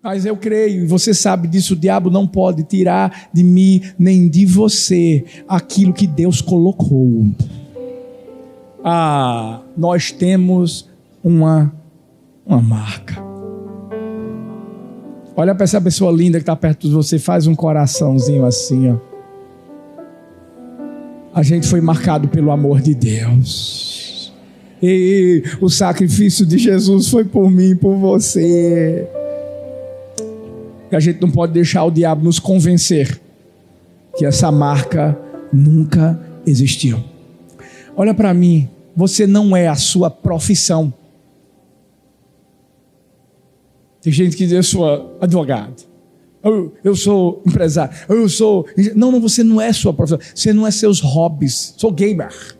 Mas eu creio, e você sabe disso, o diabo não pode tirar de mim, nem de você, aquilo que Deus colocou. Nós temos uma marca. Olha para essa pessoa linda que está perto de você, faz um coraçãozinho assim, ó. A gente foi marcado pelo amor de Deus. E o sacrifício de Jesus foi por mim e por você. E a gente não pode deixar o diabo nos convencer que essa marca nunca existiu. Olha para mim, você não é a sua profissão. Tem gente que diz: eu sou advogado, eu sou empresário, eu sou... Não, você não é sua profissão, você não é seus hobbies. Sou gamer.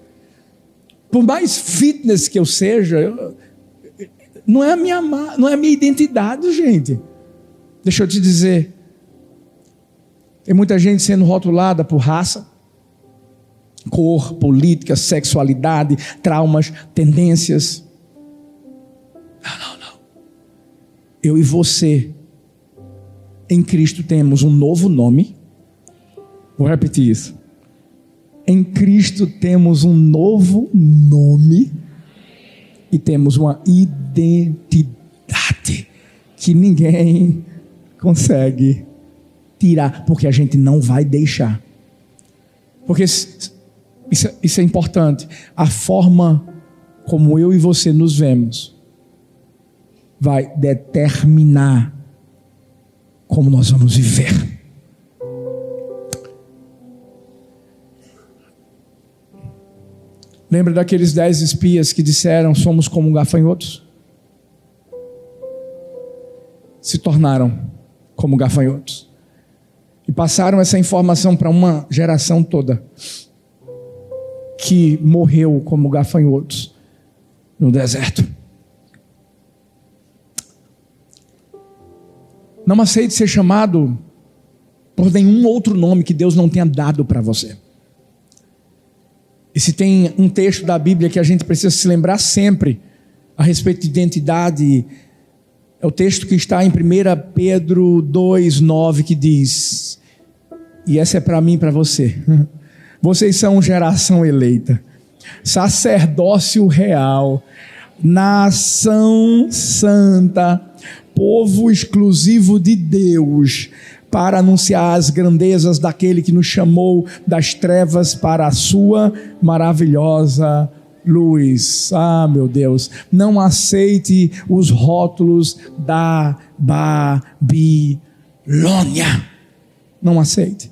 Por mais fitness que eu seja, não é a minha identidade, gente. Deixa eu te dizer, Tem muita gente sendo rotulada por raça, cor, política, sexualidade, traumas, tendências. Não. Eu e você, em Cristo, temos um novo nome. Vou repetir isso. Em Cristo temos um novo nome e temos uma identidade que ninguém consegue tirar, porque a gente não vai deixar. Porque isso é importante. A forma como eu e você nos vemos vai determinar como nós vamos viver. Lembra daqueles 10 espias que disseram: somos como gafanhotos? Se tornaram como gafanhotos e passaram essa informação para uma geração toda que morreu como gafanhotos no deserto. Não aceite ser chamado por nenhum outro nome que Deus não tenha dado para você. E se tem um texto da Bíblia que a gente precisa se lembrar sempre a respeito de identidade, é o texto que está em 1 Pedro 2,9, que diz, e essa é para mim e para você: vocês são geração eleita, sacerdócio real, nação santa, povo exclusivo de Deus, para anunciar as grandezas daquele que nos chamou das trevas para a sua maravilhosa luz. Ah, meu Deus, não aceite os rótulos da Babilônia. Não aceite.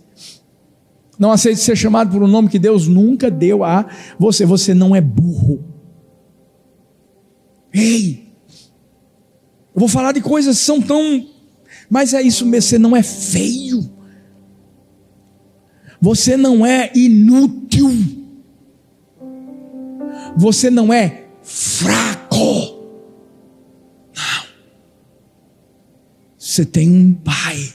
Não aceite ser chamado por um nome que Deus nunca deu a você. Você não é burro. Ei, eu vou falar de coisas que são tão... Mas é isso mesmo, você não é feio. Você não é inútil. Você não é fraco. Não. Você tem um pai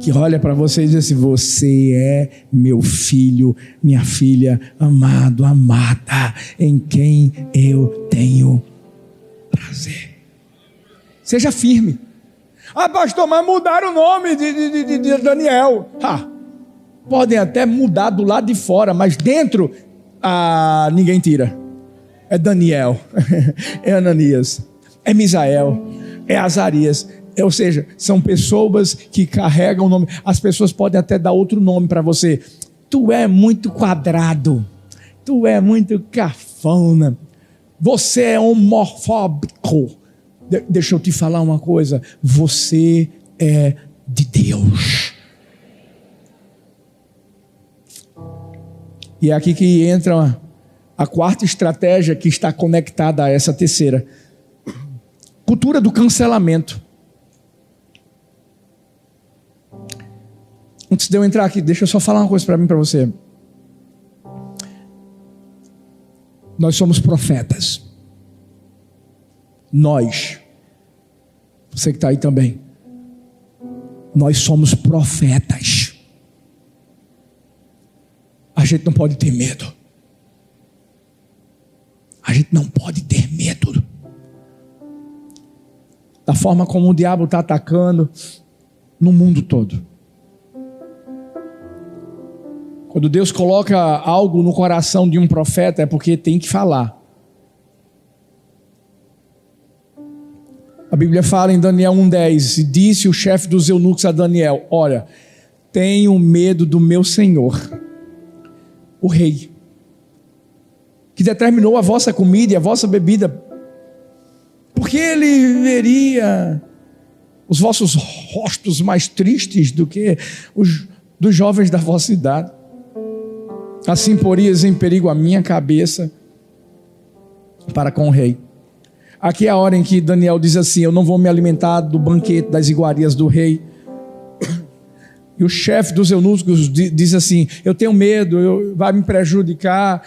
que olha para você e diz assim: você é meu filho, minha filha, amado, amada, em quem eu tenho prazer. Seja firme. Ah, pastor, mas mudaram o nome de Daniel. Podem até mudar do lado de fora, mas dentro, ninguém tira. É Daniel, é Ananias, é Misael, é Azarias. Ou seja, são pessoas que carregam o nome. As pessoas podem até dar outro nome para você. Tu é muito quadrado, tu é muito cafona, você é homofóbico. Deixa eu te falar uma coisa: você é de Deus. E é aqui que entra a quarta estratégia que está conectada a essa terceira. Cultura do cancelamento. Antes de eu entrar aqui, deixa eu só falar uma coisa para mim e para você. Nós somos profetas. Nós, você que está aí também, nós somos profetas. A gente não pode ter medo. A gente não pode ter medo da forma como o diabo está atacando no mundo todo. Quando Deus coloca algo no coração de um profeta, é porque tem que falar. A Bíblia fala em Daniel 1,10: e disse o chefe dos eunucos a Daniel: olha, tenho medo do meu Senhor, o rei, que determinou a vossa comida e a vossa bebida, porque ele veria os vossos rostos mais tristes do que os dos jovens da vossa idade. Assim porias em perigo a minha cabeça para com o rei. Aqui é a hora em que Daniel diz assim: eu não vou me alimentar do banquete, das iguarias do rei. E o chefe dos eunucos diz assim: eu tenho medo, vai me prejudicar,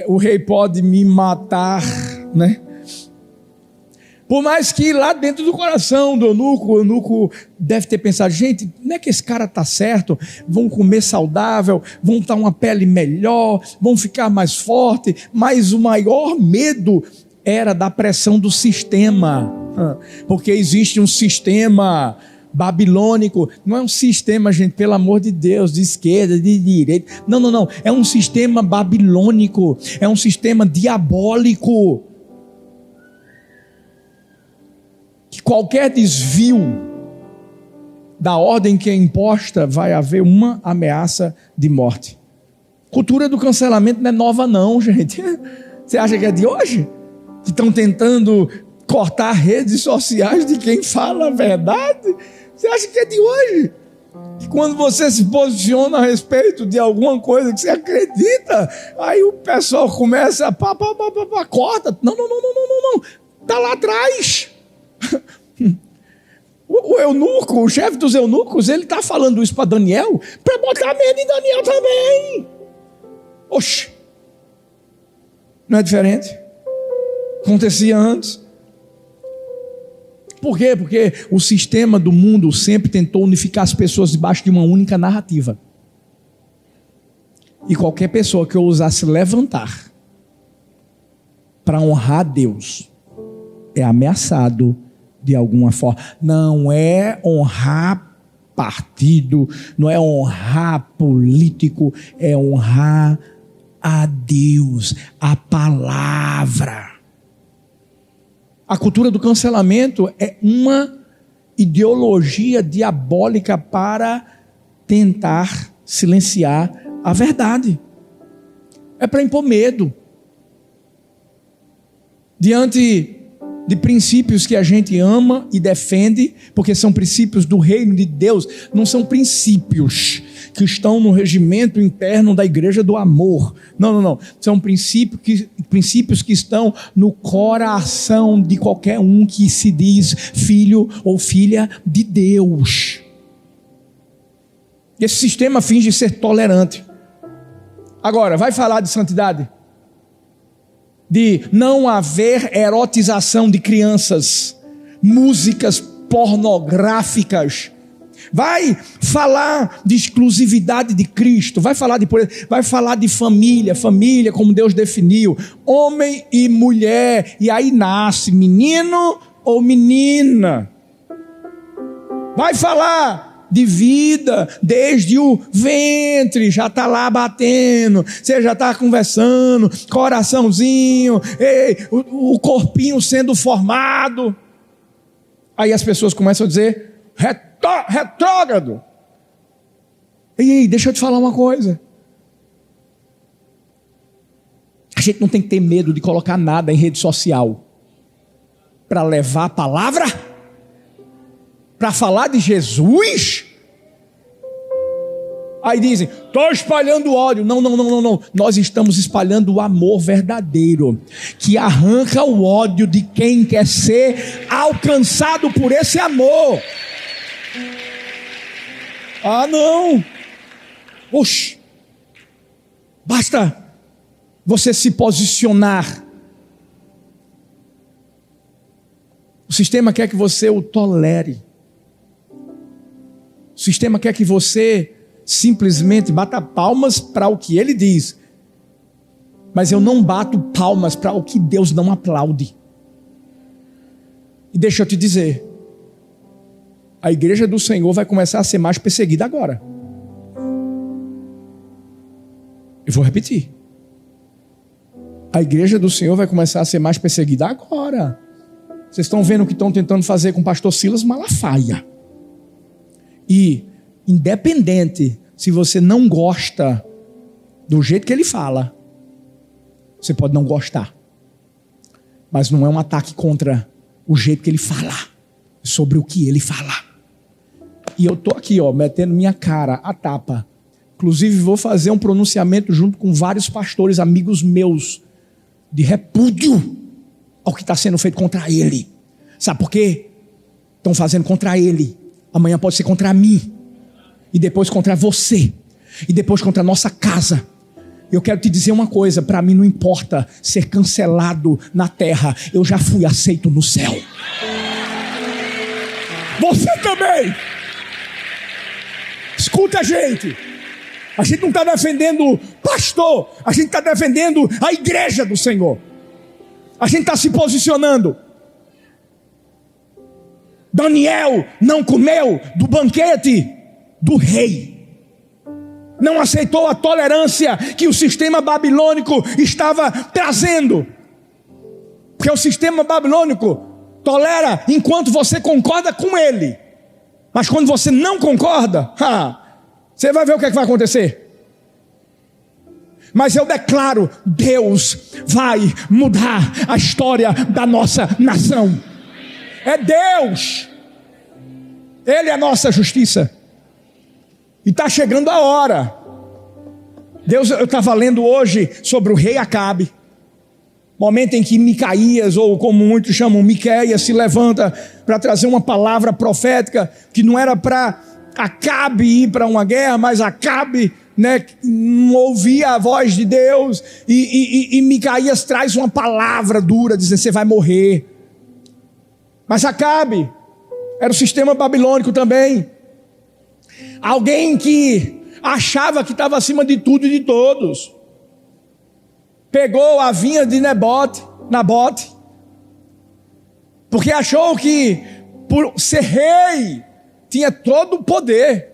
o rei pode me matar, né? Por mais que lá dentro do coração do eunuco, o eunuco deve ter pensado, gente, não é que esse cara está certo, vão comer saudável, vão estar uma pele melhor, vão ficar mais forte, mas o maior medo era da pressão do sistema, porque existe um sistema babilônico, não é um sistema, gente, pelo amor de Deus, de esquerda, de direita, não, é um sistema babilônico, é um sistema diabólico, que qualquer desvio da ordem que é imposta, vai haver uma ameaça de morte. Cultura do cancelamento não é nova não, gente. Você acha que é de hoje? Que estão tentando cortar redes sociais de quem fala a verdade? Você acha que é de hoje? Que quando você se posiciona a respeito de alguma coisa que você acredita, aí o pessoal começa a corta. Não. Está lá atrás. O eunuco, o chefe dos eunucos, ele está falando isso para Daniel, para botar medo em Daniel também. Oxe, não é diferente? Acontecia antes. Por quê? Porque o sistema do mundo sempre tentou unificar as pessoas debaixo de uma única narrativa. E qualquer pessoa que ousasse levantar para honrar Deus é ameaçado de alguma forma. Não é honrar partido, não é honrar político, é honrar a Deus, a palavra. A cultura do cancelamento é uma ideologia diabólica para tentar silenciar a verdade. É para impor medo. Diante de princípios que a gente ama e defende, porque são princípios do reino de Deus, não são princípios que estão no regimento interno da igreja do amor. Não. São princípios que estão no coração de qualquer um que se diz filho ou filha de Deus. Esse sistema finge ser tolerante. Agora, vai falar de santidade? De não haver erotização de crianças, músicas pornográficas. Vai falar de exclusividade de Cristo, vai falar de família como Deus definiu, homem e mulher, e aí nasce menino ou menina. Vai falar de vida, desde o ventre, já está lá batendo, você já está conversando, coraçãozinho, o corpinho sendo formado. Aí as pessoas começam a dizer, retrógrado. Ei, deixa eu te falar uma coisa. A gente não tem que ter medo de colocar nada em rede social para levar a palavra, para falar de Jesus. Aí dizem, estou espalhando ódio. Não. Nós estamos espalhando o amor verdadeiro, que arranca o ódio de quem quer ser alcançado por esse amor. Não. Oxe. Basta você se posicionar. O sistema quer que você o tolere. O sistema quer que você simplesmente bata palmas para o que ele diz. Mas eu não bato palmas para o que Deus não aplaude. E deixa eu te dizer, a igreja do Senhor vai começar a ser mais perseguida agora. Eu vou repetir. A igreja do Senhor vai começar a ser mais perseguida agora. Vocês estão vendo o que estão tentando fazer com o pastor Silas Malafaia. E, independente se você não gosta do jeito que ele fala, você pode não gostar, mas não é um ataque contra o jeito que ele fala, é sobre o que ele fala. E eu estou aqui, metendo minha cara a tapa. Inclusive vou fazer um pronunciamento junto com vários pastores, amigos meus, de repúdio ao que está sendo feito contra ele. Sabe por quê? Estão fazendo contra ele. Amanhã pode ser contra mim, e depois contra você, e depois contra a nossa casa, Eu quero te dizer uma coisa, para mim não importa ser cancelado na terra, eu já fui aceito no céu. Você também. Escuta a gente não está defendendo pastor, a gente está defendendo a igreja do Senhor. A gente está se posicionando. Daniel não comeu do banquete do rei. Não aceitou a tolerância que o sistema babilônico estava trazendo. Porque o sistema babilônico tolera enquanto você concorda com ele. Mas quando você não concorda, você vai ver o que vai acontecer. Mas eu declaro, Deus vai mudar a história da nossa nação. É Deus. Ele é a nossa justiça. E está chegando a hora. Deus, eu estava lendo hoje sobre o rei Acabe. Momento em que Micaías, ou como muitos chamam, Miqueias, se levanta para trazer uma palavra profética, que não era para Acabe ir para uma guerra, mas Acabe, não ouvia a voz de Deus, e Micaías traz uma palavra dura, dizendo: você vai morrer. Mas Acabe era o sistema babilônico também. Alguém que achava que estava acima de tudo e de todos. Pegou a vinha de Nabote, porque achou que por ser rei tinha todo o poder,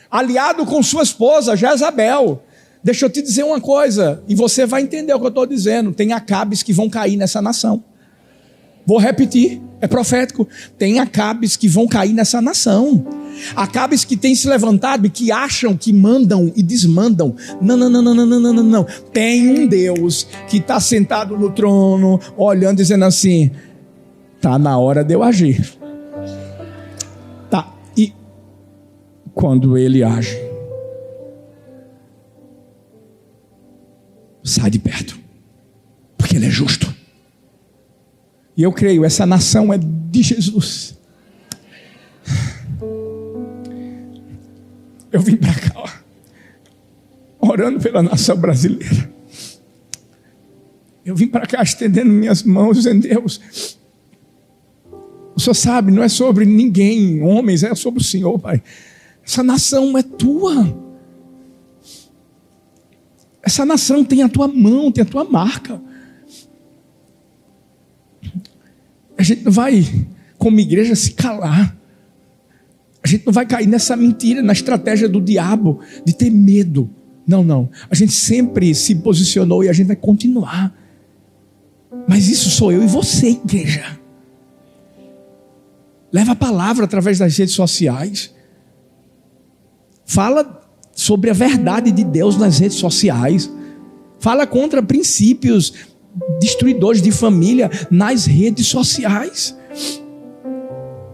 aliado com sua esposa Jezabel. Deixa eu te dizer uma coisa, e você vai entender o que eu estou dizendo. Tem Acabes que vão cair nessa nação. Vou repetir, é profético. Tem Acabes que vão cair nessa nação. Acabes que têm se levantado e que acham que mandam e desmandam. Não. Tem um Deus que está sentado no trono, olhando, dizendo assim: está na hora de eu agir. Tá. E quando ele age, sai de perto, porque ele é justo. E eu creio, essa nação é de Jesus. Eu vim para cá, orando pela nação brasileira. Eu vim para cá estendendo minhas mãos, dizendo: Deus, o Senhor sabe, não é sobre ninguém, homens, é sobre o Senhor, Pai. Essa nação é tua. Essa nação tem a tua mão, tem a tua marca. A gente não vai, como igreja, se calar. A gente não vai cair nessa mentira, na estratégia do diabo de ter medo. Não. A gente sempre se posicionou e a gente vai continuar. Mas isso sou eu e você, igreja. Leva a palavra através das redes sociais. Fala sobre a verdade de Deus nas redes sociais. Fala contra princípios destruidores de família nas redes sociais.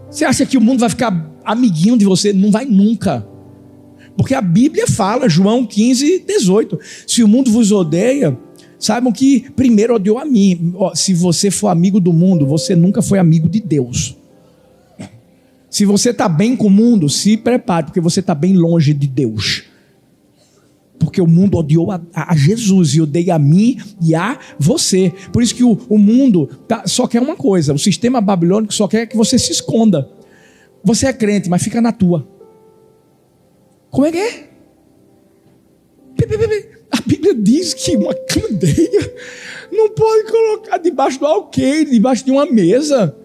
Você acha que o mundo vai ficar amiguinho de você? Não vai nunca. Porque a Bíblia fala, João 15:18, se o mundo vos odeia, saibam que primeiro odiou a mim. Se você for amigo do mundo, você nunca foi amigo de Deus. Se você está bem com o mundo, se prepare, porque você está bem longe de Deus. Porque o mundo odiou a Jesus e odeia a mim e a você. Por isso que o mundo só quer uma coisa. O sistema babilônico só quer que você se esconda. Você é crente, mas fica na tua. Como é que é? A Bíblia diz que uma candeia não pode colocar debaixo do alqueire, debaixo de uma mesa.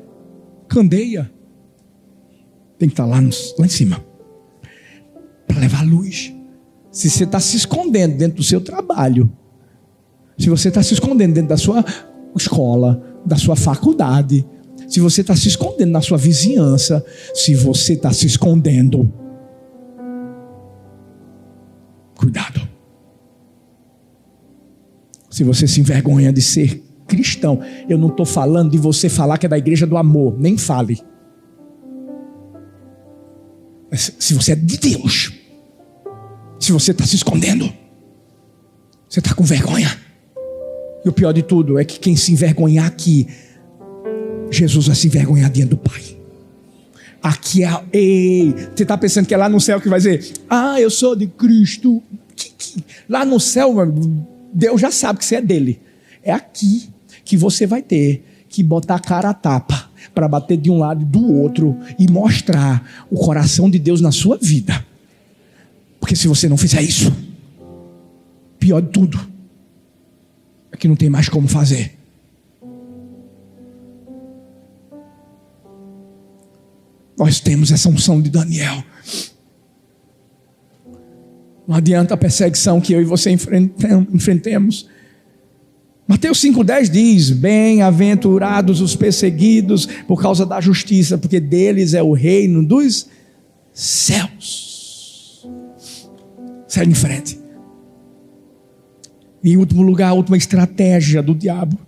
Candeia tem que estar lá em cima para levar luz. Se você está se escondendo dentro do seu trabalho, se você está se escondendo dentro da sua escola, da sua faculdade, se você está se escondendo na sua vizinhança, se você está se escondendo, cuidado. Se você se envergonha de ser cristão, eu não estou falando de você falar que é da igreja do amor, nem fale. Mas se você é de Deus, se você está se escondendo, você está com vergonha. E o pior de tudo é que quem se envergonhar aqui, Jesus vai se envergonhar diante do Pai. Aqui é... você está pensando que é lá no céu que vai dizer: eu sou de Cristo. Lá no céu, Deus já sabe que você é dele. É aqui que você vai ter que botar a cara a tapa para bater de um lado e do outro e mostrar o coração de Deus na sua vida. Porque se você não fizer isso, pior de tudo é que não tem mais como fazer. Nós temos essa unção de Daniel. Não adianta a perseguição que eu e você enfrentemos. Mateus 5,10 diz: bem-aventurados os perseguidos por causa da justiça, porque deles é o reino dos céus. Segue em frente. E em último lugar, a última estratégia do diabo.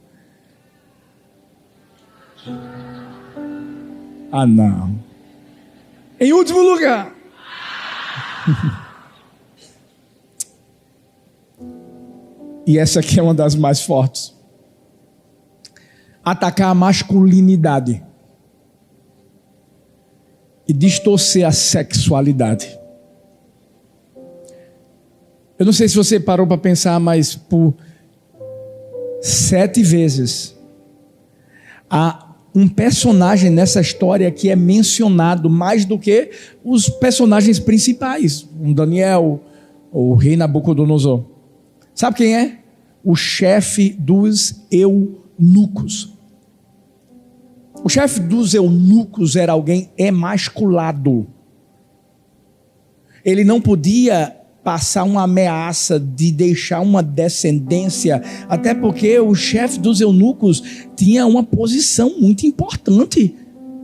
Ah, não. Em último lugar, e essa aqui é uma das mais fortes: atacar a masculinidade e distorcer a sexualidade. Eu não sei se você parou para pensar, mas por 7 vezes há um personagem nessa história que é mencionado mais do que os personagens principais. Daniel, o rei Nabucodonosor. Sabe quem é? O chefe dos eunucos. O chefe dos eunucos era alguém emasculado. Ele não podia passar uma ameaça de deixar uma descendência, até porque o chefe dos eunucos tinha uma posição muito importante.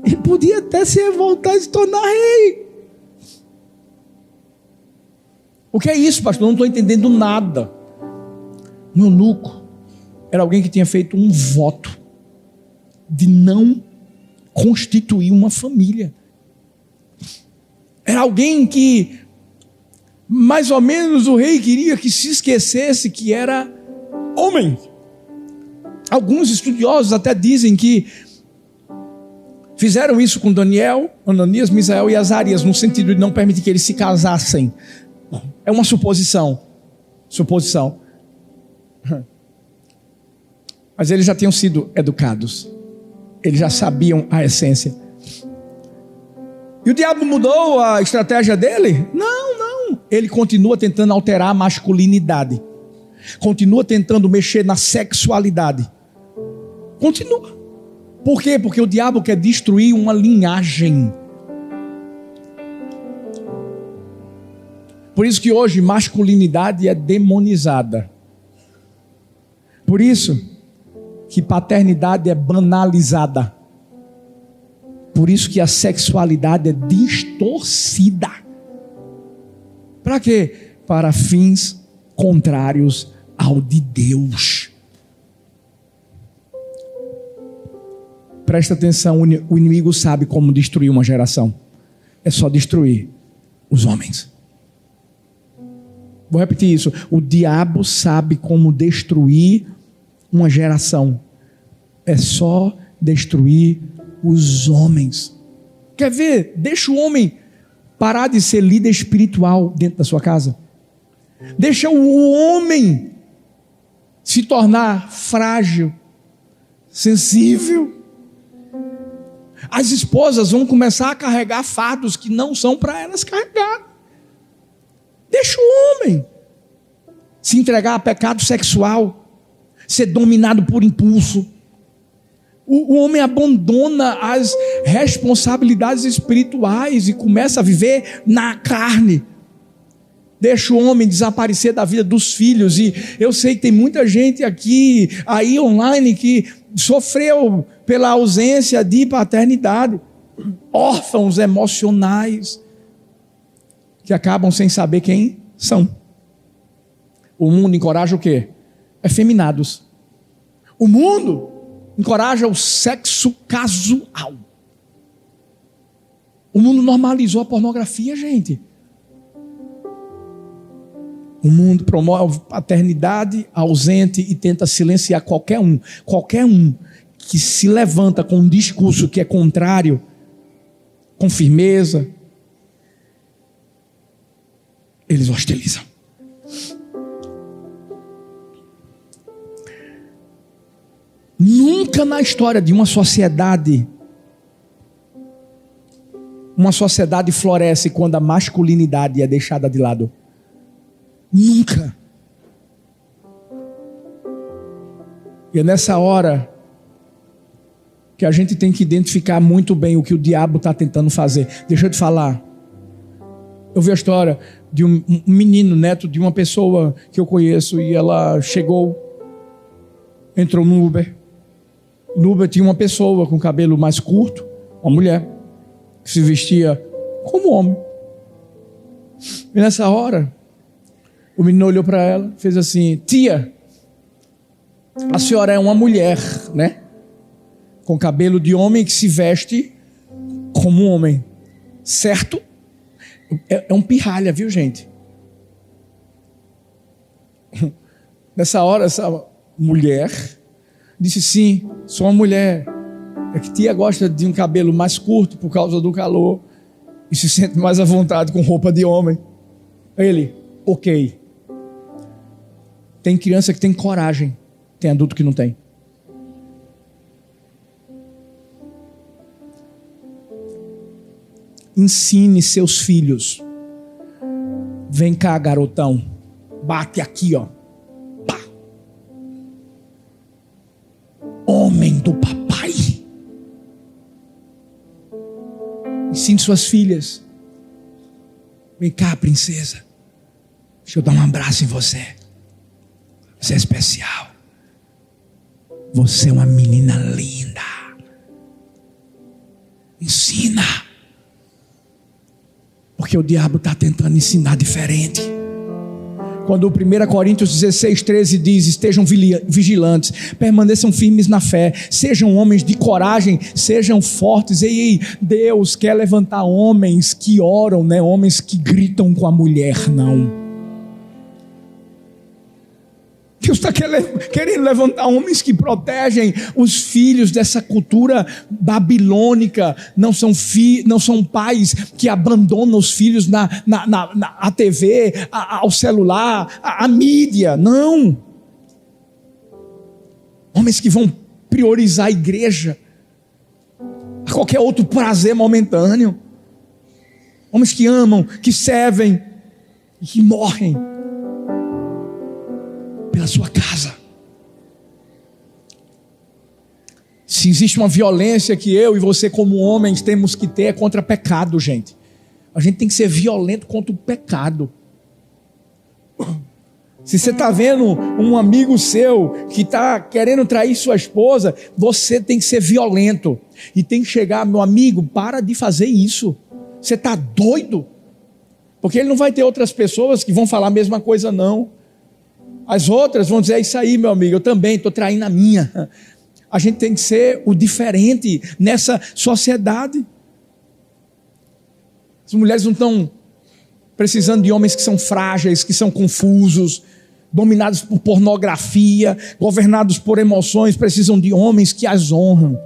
Ele podia até se revoltar e se tornar rei. O que é isso, pastor? Eu não estou entendendo nada. Um eunuco era alguém que tinha feito um voto de não constituir uma família. Era alguém que, mais ou menos, o rei queria que se esquecesse que era homem. Alguns estudiosos até dizem que fizeram isso com Daniel, Ananias, Misael e Azarias, no sentido de não permitir que eles se casassem. É uma suposição. Mas eles já tinham sido educados. Eles já sabiam a essência. E o diabo mudou a estratégia dele? Não. Ele continua tentando alterar a masculinidade. Continua tentando mexer na sexualidade. Continua. Por quê? Porque o diabo quer destruir uma linhagem. Por isso que hoje masculinidade é demonizada. Por isso que paternidade é banalizada. Por isso que a sexualidade é distorcida. Para quê? Para fins contrários ao de Deus. Presta atenção, o inimigo sabe como destruir uma geração. É só destruir os homens. Vou repetir isso. O diabo sabe como destruir uma geração. É só destruir os homens. Quer ver? Deixa o homem parar de ser líder espiritual dentro da sua casa. Deixa o homem se tornar frágil, sensível. As esposas vão começar a carregar fardos que não são para elas carregar. Deixa o homem se entregar a pecado sexual, ser dominado por impulso. O homem abandona as responsabilidades espirituais e começa a viver na carne. Deixa o homem desaparecer da vida dos filhos. E eu sei que tem muita gente aqui, aí online, que sofreu pela ausência de paternidade. Órfãos emocionais, que acabam sem saber quem são. O mundo encoraja o quê? Efeminados. O mundo encoraja o sexo casual. O mundo normalizou a pornografia, gente. O mundo promove paternidade ausente e tenta silenciar qualquer um que se levanta com um discurso que é contrário, com firmeza. Eles hostilizam. Nunca na história de uma sociedade floresce quando a masculinidade é deixada de lado. Nunca. E é nessa hora que a gente tem que identificar muito bem o que o diabo está tentando fazer. Deixa eu te falar. Eu vi a história de um menino, neto de uma pessoa que eu conheço, e ela chegou, entrou no Uber. No Uber tinha uma pessoa com cabelo mais curto, uma mulher, que se vestia como homem. E nessa hora, o menino olhou para ela, fez assim: tia, a senhora é uma mulher, né? Com cabelo de homem que se veste como um homem, certo? É um pirralha, viu, gente? Nessa hora, essa mulher disse: sim, sou uma mulher. É que tia gosta de um cabelo mais curto por causa do calor e se sente mais à vontade com roupa de homem. Ele: ok. Tem criança que tem coragem, tem adulto que não tem. Ensine seus filhos. Vem cá, garotão. Bate aqui, ó. Pá. Homem do papai. Ensine suas filhas. Vem cá, princesa. Deixa eu dar um abraço em você. Você é especial. Você é uma menina linda. Ensina. Porque o diabo está tentando ensinar diferente. Quando 1 Coríntios 16:13 diz: estejam vigilantes, permaneçam firmes na fé, sejam homens de coragem, sejam fortes. Ei, Deus quer levantar homens que oram, né? Homens que gritam com a mulher, não. Deus está querendo levantar homens que protegem os filhos dessa cultura babilônica. Não são pais que abandonam os filhos na TV, ao celular, à mídia. Não. Homens que vão priorizar a igreja a qualquer outro prazer momentâneo. Homens que amam, que servem e que morrem pela sua casa. Se existe uma violência que eu e você como homens temos que ter, é contra pecado, gente. A gente tem que ser violento contra o pecado. Se você está vendo um amigo seu que está querendo trair sua esposa, você tem que ser violento. E tem que chegar: meu amigo, para de fazer isso. Você está doido? Porque ele não vai ter outras pessoas que vão falar a mesma coisa, não. As outras vão dizer: é isso aí, meu amigo, eu também estou traindo a minha. A gente tem que ser o diferente nessa sociedade. As mulheres não estão precisando de homens que são frágeis, que são confusos, dominados por pornografia, governados por emoções. Precisam de homens que as honram,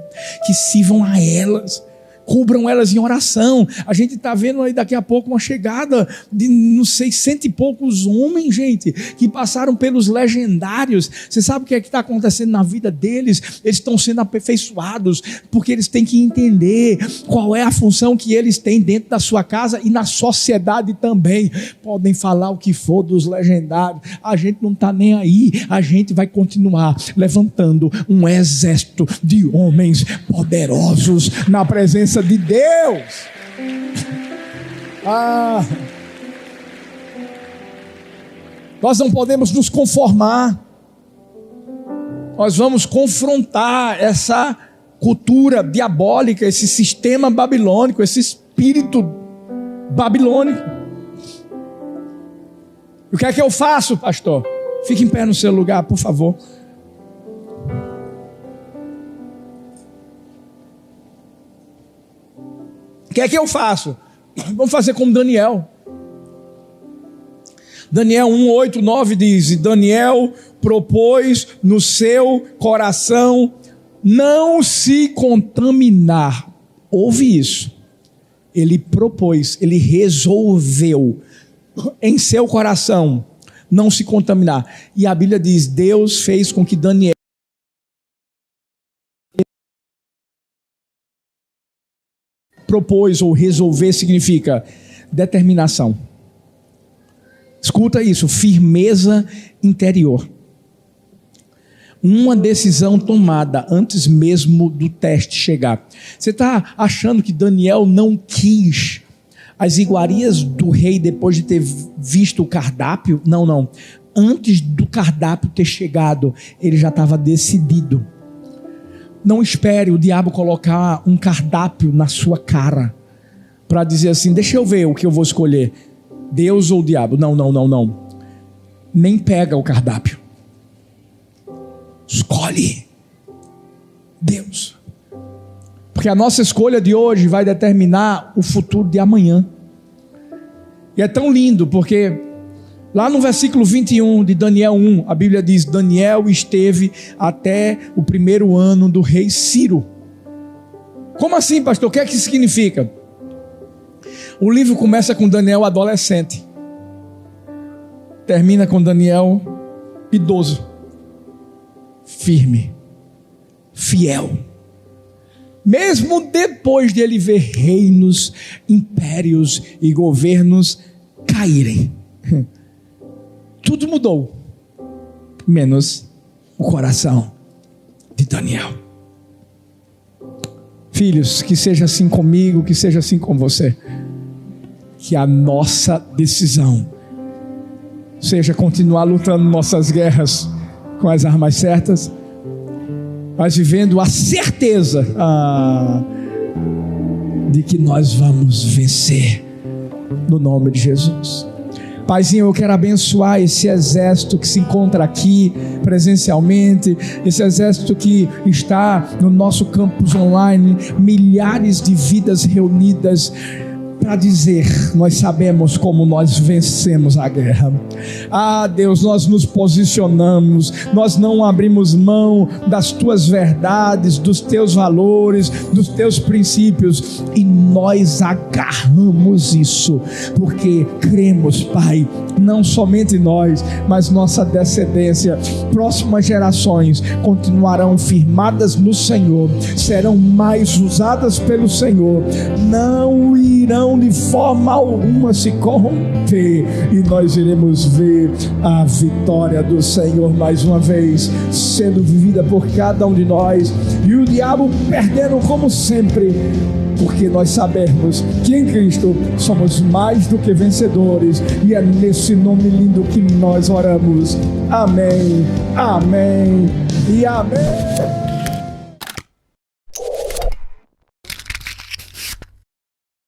que sirvam a elas, cubram elas em oração. A gente está vendo aí daqui a pouco uma chegada de, não sei, 100 e poucos homens, gente, que passaram pelos legendários. Você sabe o que é que está acontecendo na vida deles? Eles estão sendo aperfeiçoados, porque eles têm que entender qual é a função que eles têm dentro da sua casa e na sociedade também. Podem falar o que for dos legendários, a gente não está nem aí. A gente vai continuar levantando um exército de homens poderosos na presença de Deus. Nós não podemos nos conformar. Nós vamos confrontar essa cultura diabólica, esse sistema babilônico, esse espírito babilônico. E o que é que eu faço, pastor? Fique em pé no seu lugar, por favor. O que é que eu faço? Vamos fazer como Daniel. Daniel 1:8-9 diz: e Daniel propôs no seu coração não se contaminar. Ouve isso. Ele propôs, ele resolveu em seu coração não se contaminar. E a Bíblia diz: Deus fez com que Daniel propôs ou resolver significa determinação. Escuta isso, firmeza interior. Uma decisão tomada antes mesmo do teste chegar. Você está achando que Daniel não quis as iguarias do rei depois de ter visto o cardápio? Não. Antes do cardápio ter chegado, ele já estava decidido. Não espere o diabo colocar um cardápio na sua cara para dizer assim, deixa eu ver o que eu vou escolher, Deus ou o diabo. Não. Nem pega o cardápio. Escolhe Deus. Porque a nossa escolha de hoje vai determinar o futuro de amanhã. E é tão lindo, porque lá no versículo 21 de Daniel 1, a Bíblia diz, Daniel esteve até o 1º ano do rei Ciro. Como assim, pastor? O que é que isso significa? O livro começa com Daniel adolescente, termina com Daniel idoso, firme, fiel. Mesmo depois de ele ver reinos, impérios e governos caírem, tudo mudou, menos o coração de Daniel. Filhos, que seja assim comigo, que seja assim com você. Que a nossa decisão seja continuar lutando nossas guerras com as armas certas, mas vivendo a certeza de que nós vamos vencer no nome de Jesus. Paizinho, eu quero abençoar esse exército que se encontra aqui presencialmente, esse exército que está no nosso campus online, milhares de vidas reunidas para dizer, nós sabemos como nós vencemos a guerra. Deus, nós nos posicionamos, nós não abrimos mão das tuas verdades, dos teus valores, dos teus princípios, e nós agarramos isso, porque cremos, Pai, não somente nós, mas nossa descendência, próximas gerações continuarão firmadas no Senhor, serão mais usadas pelo Senhor, não irão de forma alguma se corromper, e nós iremos ver a vitória do Senhor mais uma vez sendo vivida por cada um de nós, e o diabo perdendo como sempre, porque nós sabemos que em Cristo somos mais do que vencedores, e é nesse nome lindo que nós oramos. Amém, amém e amém.